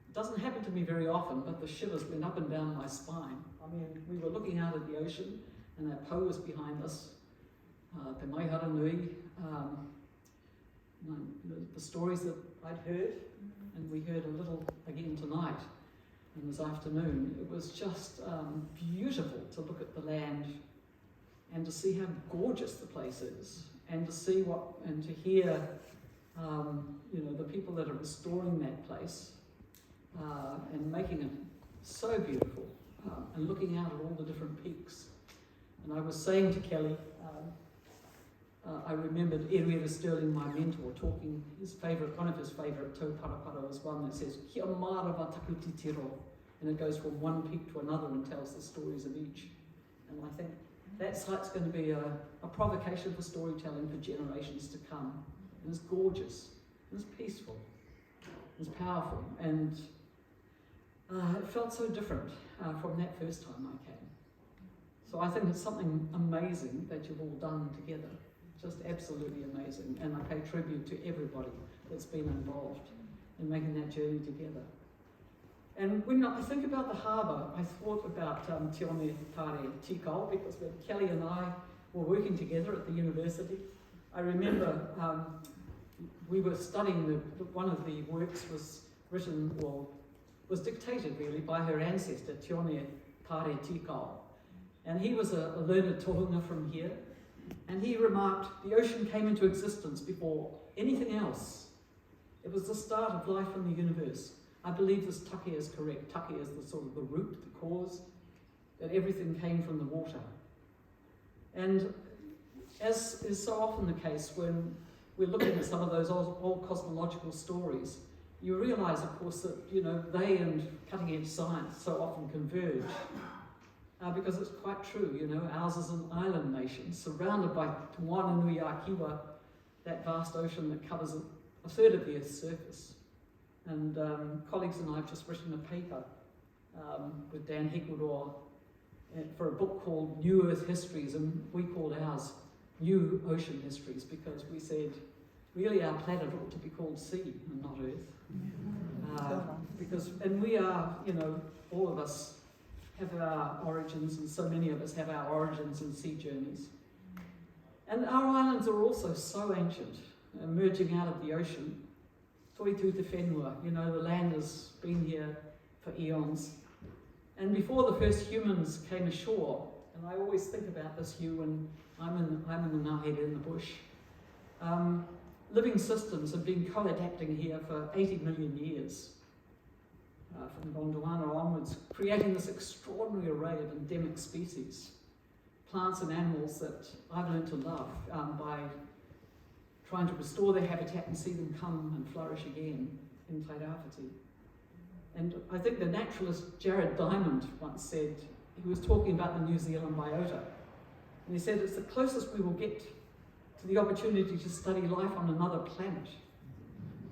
it doesn't happen to me very often, but the shivers went up and down my spine. I mean, we were looking out at the ocean, and our po was behind us, Te Maihara Nui, the stories that I'd heard, and we heard a little again tonight and this afternoon. It was just beautiful to look at the land and to see how gorgeous the place is, and to see and to hear the people that are restoring that place and making it so beautiful, and looking out at all the different peaks. And I was saying to Kelly, I remembered Eruera Sterling, my mentor, talking one of his favourite tauparapara was one that says, Kia marawa taku te tiro, and it goes from one peak to another and tells the stories of each. And I think that site's going to be a provocation for storytelling for generations to come. And it's gorgeous, and it's peaceful, it's powerful, and it felt so different from that first time I came. So I think it's something amazing that you've all done together. Just absolutely amazing, and I pay tribute to everybody that's been involved in making that journey together. And when I think about the harbour, I thought about Te One Tare Tikau, because when Kelly and I were working together at the university, I remember we were studying, one of the works was written, or was dictated really, by her ancestor, Te One Tare Tikau. And he was a learned tohunga from here. And he remarked, the ocean came into existence before anything else. It was the start of life in the universe. I believe this take is correct. Take is the sort of the root, the cause. that everything came from the water. And as is so often the case when we're looking at some of those old cosmological stories, you realise, of course, that, you know, they and cutting-edge science so often converge. Because it's quite true, you know, ours is an island nation surrounded by Te Moana Nui a Kiwa, that vast ocean that covers a third of the Earth's surface. And colleagues and I have just written a paper with Dan Hikuroa for a book called New Earth Histories, and we called ours New Ocean Histories, because we said, really our planet ought to be called Sea and not Earth. And we are, you know, all of us have our origins, and so many of us have our origins in sea journeys. And our islands are also so ancient, emerging out of the ocean. Toitu te whenua, you know, the land has been here for eons. And before the first humans came ashore, and I always think about this, Hugh, when I'm in the Ngāhere in the bush, living systems have been co-adapting here for 80 million years. From Gondwana onwards, creating this extraordinary array of endemic species, plants and animals that I've learned to love by trying to restore their habitat and see them come and flourish again in Tairāwhiti. And I think the naturalist Jared Diamond once said, he was talking about the New Zealand biota, and he said it's the closest we will get to the opportunity to study life on another planet.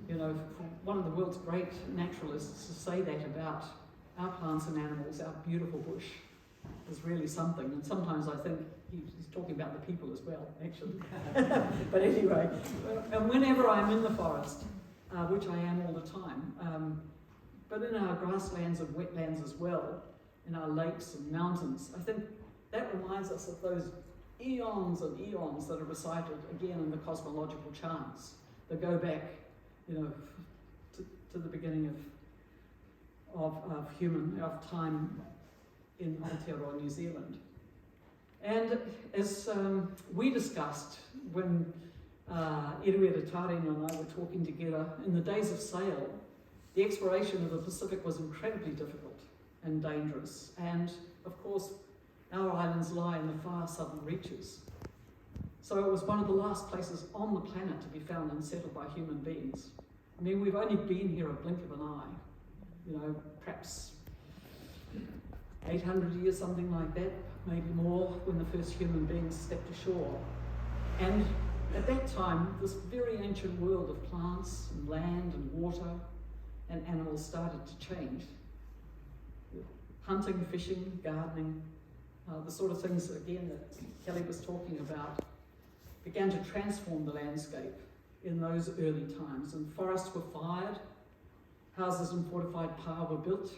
You know, for one of the world's great naturalists to say that about our plants and animals, our beautiful bush, is really something. And sometimes I think he's talking about the people as well, actually. But anyway, and whenever I'm in the forest, which I am all the time, but in our grasslands and wetlands as well, in our lakes and mountains, I think that reminds us of those eons and eons that are recited again in the cosmological charts that go back, you know, to the beginning of time in Aotearoa, New Zealand. And as we discussed when Iruera Tarina and I were talking together, in the days of sail, the exploration of the Pacific was incredibly difficult and dangerous. And of course, our islands lie in the far southern reaches. So it was one of the last places on the planet to be found and settled by human beings. I mean, we've only been here a blink of an eye, you know, perhaps 800 years, something like that, maybe more, when the first human beings stepped ashore. And at that time, this very ancient world of plants and land and water and animals started to change. Hunting, fishing, gardening, the sort of things, again, that Kelly was talking about, began to transform the landscape in those early times. And forests were fired, houses in fortified pa were built,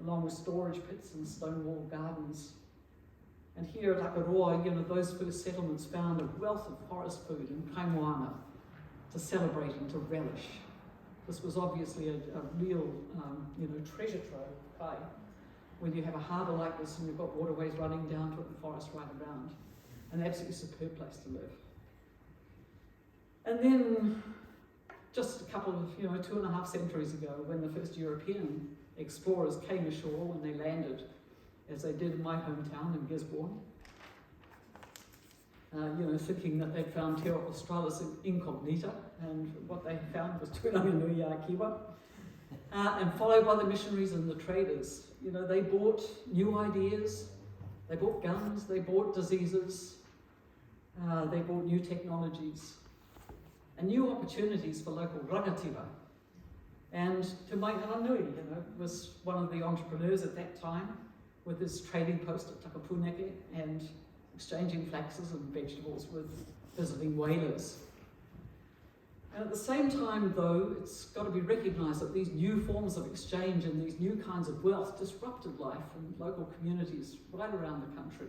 along with storage pits and stone wall gardens. And here at Akaroa, you know, those first settlements found a wealth of forest food and kaimoana to celebrate and to relish. This was obviously a real, you know, treasure trove of kai, when you have a harbour like this and you've got waterways running down to it and forests right around. An absolutely superb place to live. And then, just a couple of, you know, 2.5 centuries ago, when the first European explorers came ashore, when they landed, as they did in my hometown in Gisborne, you know, thinking that they'd found Terra Australis incognita, and what they found was Tuananga Nui a Kiwa, and followed by the missionaries and the traders. You know, they brought new ideas, they brought guns, they brought diseases, they brought new technologies, and new opportunities for local rangatira. And Te Maikaranui, you know, was one of the entrepreneurs at that time, with his trading post at Takapūneke and exchanging flaxes and vegetables with visiting whalers. And at the same time, though, it's got to be recognised that these new forms of exchange and these new kinds of wealth disrupted life in local communities right around the country.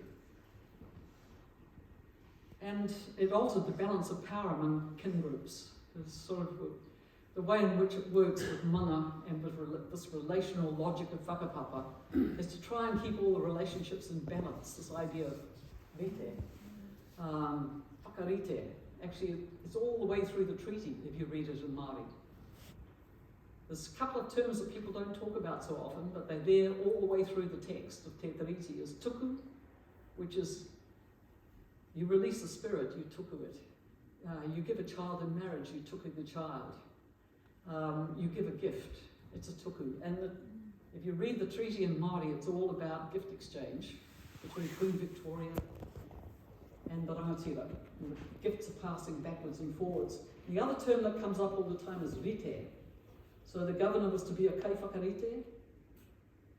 And it altered the balance of power among kin groups. It's sort of the way in which it works with mana and with this relational logic of whakapapa is to try and keep all the relationships in balance, this idea of rite, whakarite. Actually, it's all the way through the treaty if you read it in Māori. There's a couple of terms that people don't talk about so often, but they're there all the way through the text of Te Tiriti, is tuku, which is you release the spirit, you tuku it. You give a child in marriage, you tuku the child. You give a gift, it's a tuku. And if you read the treaty in Māori, it's all about gift exchange between Queen Victoria and the rangatira. And the gifts are passing backwards and forwards. The other term that comes up all the time is rite. So the governor was to be a kaiwhakarite.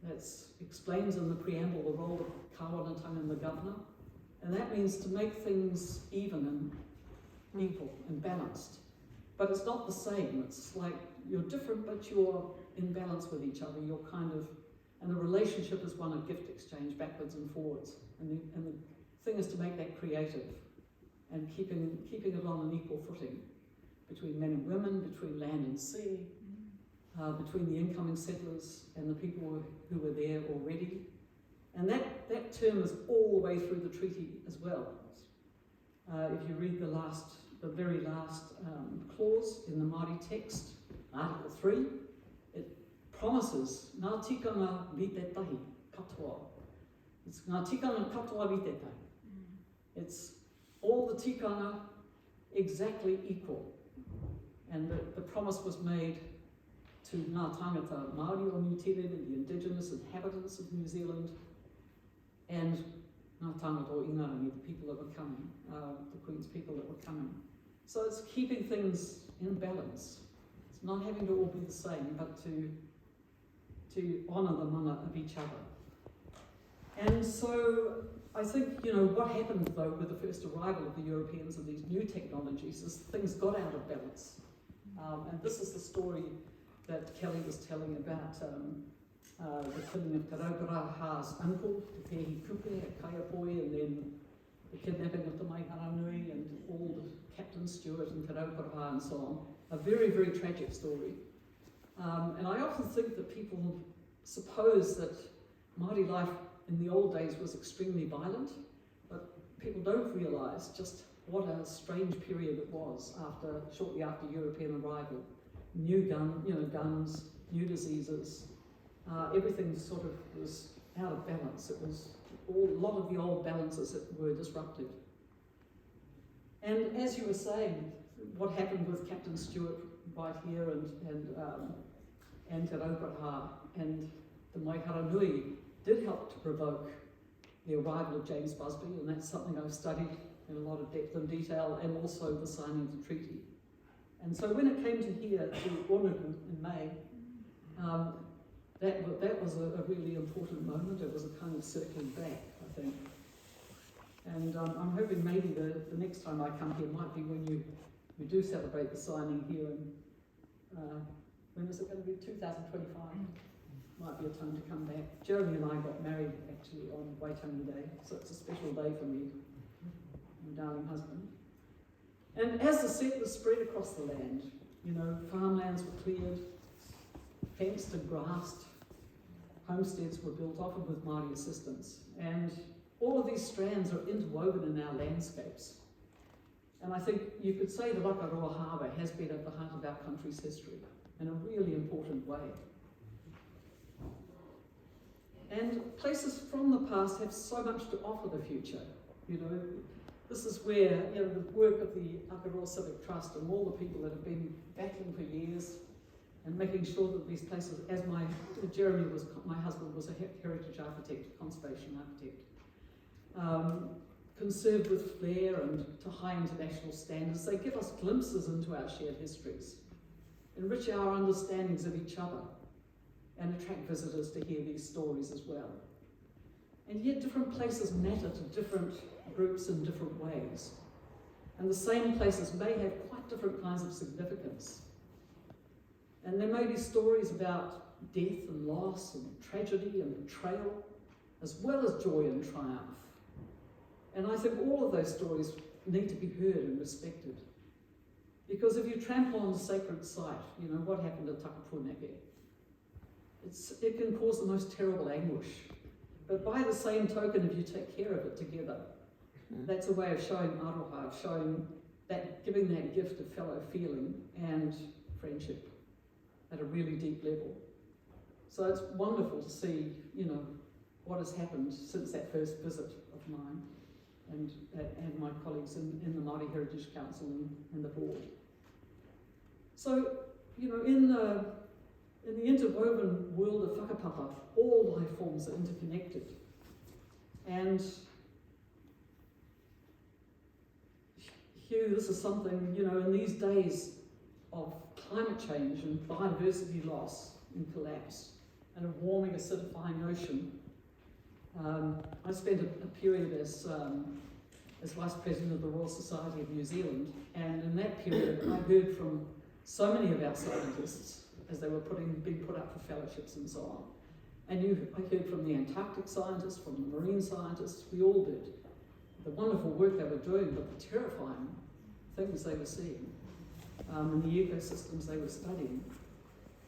That explains in the preamble the role of kāwanatanga and the governor. And that means to make things even and equal and balanced. But it's not the same. It's like you're different, but you're in balance with each other. You're kind of, and the relationship is one of gift exchange backwards and forwards. And the thing is to make that creative and keeping it on an equal footing between men and women, between land and sea, between the incoming settlers and the people who were there already. And that term is all the way through the treaty as well. If you read the very last clause in the Māori text, Article 3, it promises ngā tikanga li te tahi katoa. It's ngā tikanga katoa li te tahi. It's all the tikanga exactly equal. And the promise was made to ngā tangata Māori o New Zealand and the indigenous inhabitants of New Zealand, and ngā tangata o Ingarangi, the people that were coming, the Queen's people that were coming. So it's keeping things in balance. It's not having to all be the same, but to honour the mana of each other. And so I think, what happened though with the first arrival of the Europeans and these new technologies is things got out of balance. And this is the story that Kelly was telling about the killing of Te Rauparaha's uncle, Te Pehi Kupe at Kaiapoi, and then the kidnapping of the Maiharanui and all the Captain Stewart and Te Rauparaha and so on. A very, very tragic story. And I often think that people suppose that Māori life in the old days was extremely violent, but people don't realise just what a strange period it was shortly after European arrival. New guns, new diseases, everything sort of was out of balance. It was a lot of the old balances that were disrupted. And as you were saying, what happened with Captain Stewart right here and Te Rauparaha and the Maiharanui did help to provoke the arrival of James Busby, and that's something I've studied in a lot of depth and detail, and also the signing of the treaty. And so when it came to here, to Onuku in May, that was a really important moment. It was a kind of circling back, I think. And I'm hoping maybe the next time I come here might be when we do celebrate the signing here in, when is it going to be, 2025? Might be a time to come back. Jeremy and I got married actually on Waitangi Day, so it's a special day for me, my darling husband. And as the settlers spread across the land, farmlands were cleared, fenced and grassed, homesteads were built, often with Māori assistance, and all of these strands are interwoven in our landscapes. And I think you could say that Akaroa Harbour has been at the heart of our country's history in a really important way. And places from the past have so much to offer the future. This is where the work of the Akaroa Civic Trust and all the people that have been battling for years and making sure that these places, as my husband was a heritage architect, conservation architect, conserved with flair and to high international standards. They give us glimpses into our shared histories, enrich our understandings of each other, and attract visitors to hear these stories as well. And yet different places matter to different groups in different ways. And the same places may have quite different kinds of significance. And there may be stories about death and loss and tragedy and betrayal, as well as joy and triumph. And I think all of those stories need to be heard and respected. Because if you trample on the sacred site, what happened at Takapūneke, it can cause the most terrible anguish. But by the same token, if you take care of it together, that's a way of showing aroha, of giving that gift of fellow feeling and friendship. at a really deep level. So it's wonderful to see, what has happened since that first visit of mine and my colleagues in the Māori Heritage Council and the board. So, in the interwoven world of whakapapa, all life forms are interconnected. And Hugh, this is something, in these days of climate change and biodiversity loss and collapse and a warming, acidifying ocean. I spent a period as Vice President of the Royal Society of New Zealand, and in that period I heard from so many of our scientists as they were being put up for fellowships and so on. And I heard from the Antarctic scientists, from the marine scientists, we all did. The wonderful work they were doing, but the terrifying things they were seeing in the ecosystems they were studying.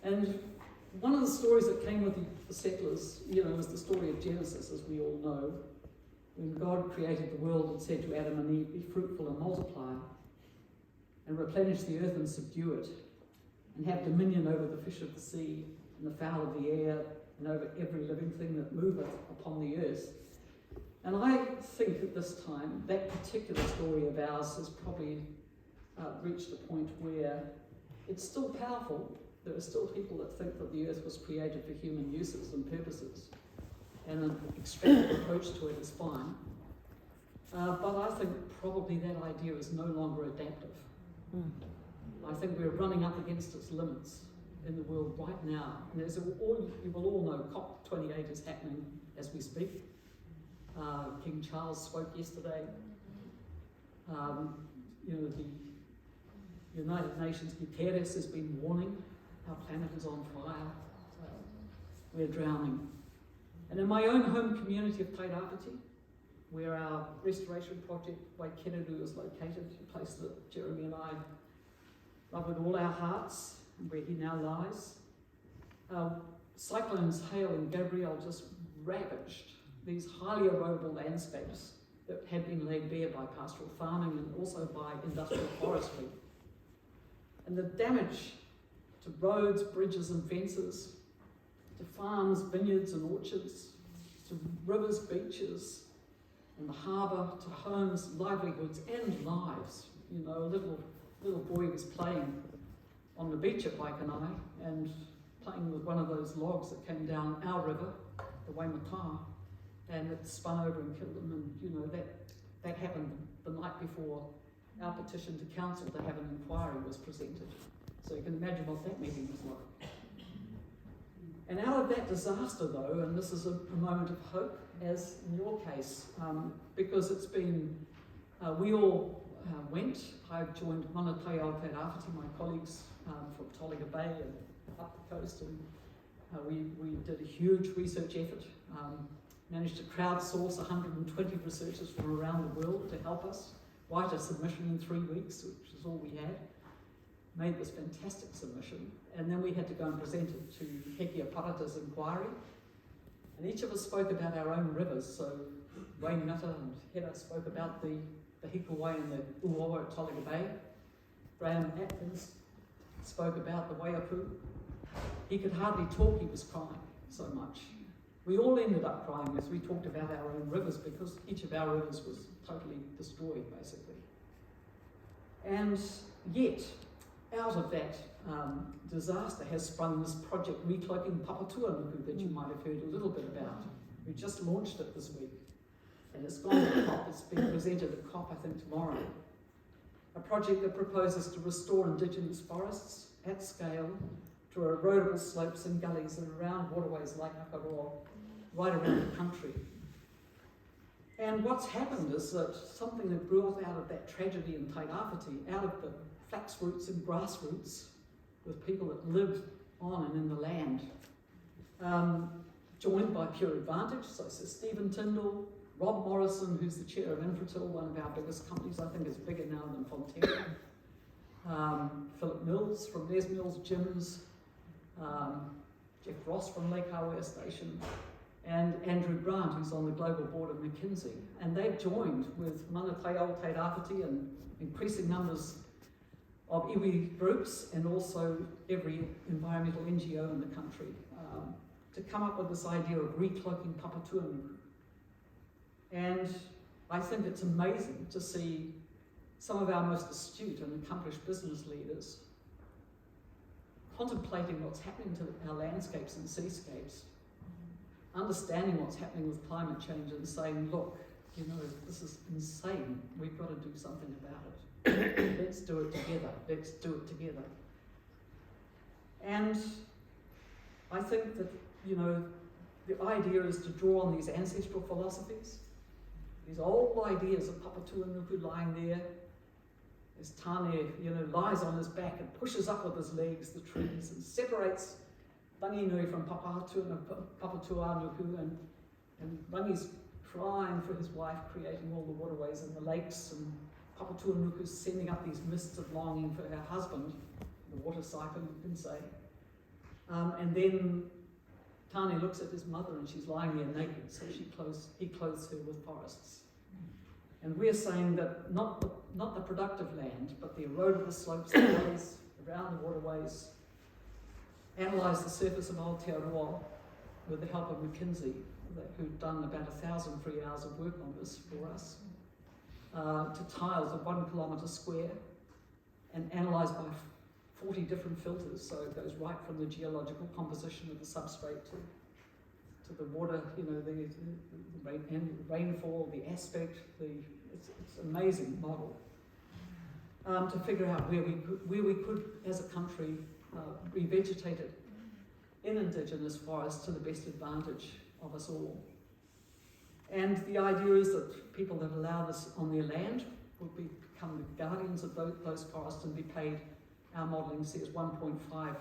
And one of the stories that came with the settlers, was the story of Genesis, as we all know, when God created the world and said to Adam and Eve, "Be fruitful and multiply, and replenish the earth and subdue it, and have dominion over the fish of the sea, and the fowl of the air, and over every living thing that moveth upon the earth." And I think at this time, that particular story of ours has probably reached a point where it's still powerful. There are still people that think that the earth was created for human uses and purposes, and an extractive approach to it is fine. But I think probably that idea is no longer adaptive. I think we're running up against its limits in the world right now. And you will all know COP28 is happening as we speak. King Charles spoke yesterday. The United Nations Guterres has been warning our planet is on fire. We're drowning. And in my own home community of Takapūneke, where our restoration project Waikereru is located, a place that Jeremy and I love with all our hearts, and where he now lies, cyclones Hale and Gabrielle just ravaged these highly erodible landscapes that had been laid bare by pastoral farming and also by industrial forestry. And the damage to roads, bridges and fences, to farms, vineyards and orchards, to rivers, beaches, and the harbour, to homes, livelihoods and lives. A little boy was playing on the beach at Waikanae and playing with one of those logs that came down our river, the Waimata, and it spun over and killed him. And that happened the night before our petition to council to have an inquiry was presented. So you can imagine what that meeting was like. And out of that disaster though, and this is a moment of hope, as in your case, because it's been, we all went. I've joined Mana Tai Aotearawhiti, my colleagues from Tolaga Bay and up the coast, and we did a huge research effort, managed to crowdsource 120 researchers from around the world to help us write a submission in 3 weeks, which is all we had. Made this fantastic submission, and then we had to go and present it to Hekia Parata's inquiry. And each of us spoke about our own rivers, so Waingata and Hera spoke about the Hikuwai and the Uoa at Tolaga Bay. Graham Atkins spoke about the Waiapu. He could hardly talk, he was crying so much. We all ended up crying as we talked about our own rivers, because each of our rivers was totally destroyed, basically. And yet, out of that disaster has sprung this project Recloaking Papatūānuku that you might have heard a little bit about. We just launched it this week, and it's gone to COP. It's being presented at COP, I think, tomorrow. A project that proposes to restore indigenous forests at scale to erodible slopes and gullies and around waterways like Akaroa, right around the country. And what's happened is that something that grew up out of that tragedy in Takapūneke, out of the flax roots and grass roots, with people that lived on and in the land, joined by Pure Advantage, so Stephen Tyndall, Rob Morrison, who's the chair of Infratil, one of our biggest companies, I think is bigger now than Fonterra, Philip Mills from Les Mills Gyms, Jeff Ross from Lake Hawea Station, and Andrew Grant, who's on the global board of McKinsey. And they've joined with Mana Tai Aotearawhiti and increasing numbers of iwi groups and also every environmental NGO in the country to come up with this idea of recloaking Takapūneke. And I think it's amazing to see some of our most astute and accomplished business leaders contemplating what's happening to our landscapes and seascapes, understanding what's happening with climate change and saying, look, you know, this is insane, we've got to do something about it. Let's do it together, let's do it together. And I think that, you know, the idea is to draw on these ancestral philosophies, these old ideas of Takapūneke lying there, as Tāne, you know, lies on his back and pushes up with his legs the trees and separates Ranginui from Takapūneke, and Rangi's crying for his wife, creating all the waterways and the lakes, and Takapūneke sending up these mists of longing for her husband, the water cycle, you can say. And then Tāne looks at his mother and she's lying there naked, so he clothes her with forests. And we're saying that not the productive land, but the erodible slopes, the valleys around the waterways, analyse the surface of Aotearoa with the help of McKinsey, who'd done about 1,000 free hours of work on this for us, to tiles of 1 kilometre square, and analysed by 40 different filters, so it goes right from the geological composition of the substrate to the water, you know, the rainfall, the aspect, it's an amazing model to figure out where we could, as a country, revegetate it in indigenous forests to the best advantage of us all. And the idea is that people that allow this on their land would become the guardians of those forests and be paid, our modelling says, 1.5%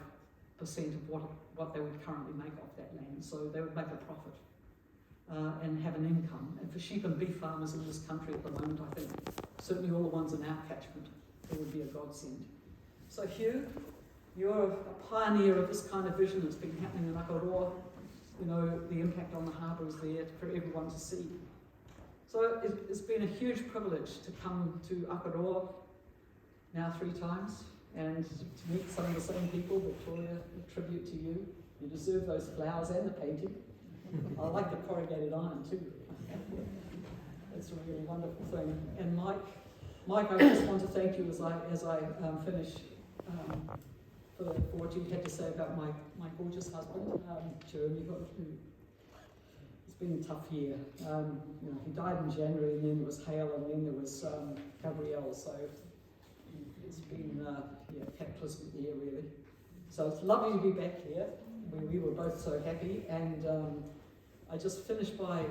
of what they would currently make off that land. So they would make a profit and have an income. And for sheep and beef farmers in this country at the moment, I think, certainly all the ones in our catchment, it would be a godsend. So Hugh, you're a pioneer of this kind of vision that's been happening in Akaroa. You know, the impact on the harbour is there for everyone to see. So it's been a huge privilege to come to Akaroa now 3 times and to meet some of the same people. Victoria, a tribute to you. You deserve those flowers and the painting. I like the corrugated iron too. It's a really wonderful thing. And Mike, I just want to thank you as I finish for what you had to say about my gorgeous husband, Jeremy. It's been a tough year. You know, he died in January, and then there was hail, and then there was Gabrielle. So it's been cataclysmic year, really. So it's lovely to be back here. We were both so happy, and I just finished by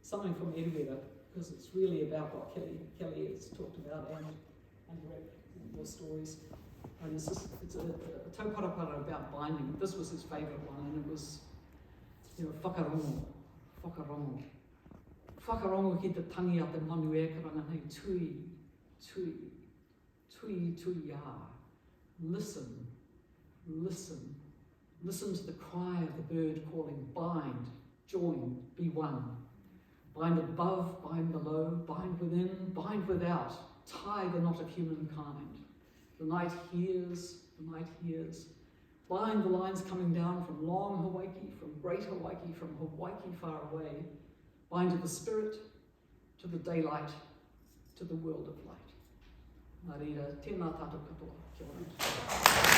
something from Edwina, because it's really about what Kelly has talked about, and Rick, your stories. And it's a tauparapara about binding. This was his favourite one, and it was, you know, whakarongo. Whakarongo ki te tangi a te manu e karanga nei tui ya. Listen to the cry of the bird calling, bind, join, be one. Bind above, bind below, bind within, bind without, tie the knot of humankind. The night hears, bind the lines coming down from long Hawaii, from great Hawaii, from Hawaii far away, bind to the spirit, to the daylight, to the world of light. Nā reira, tēnā tātou katoa, kia ora.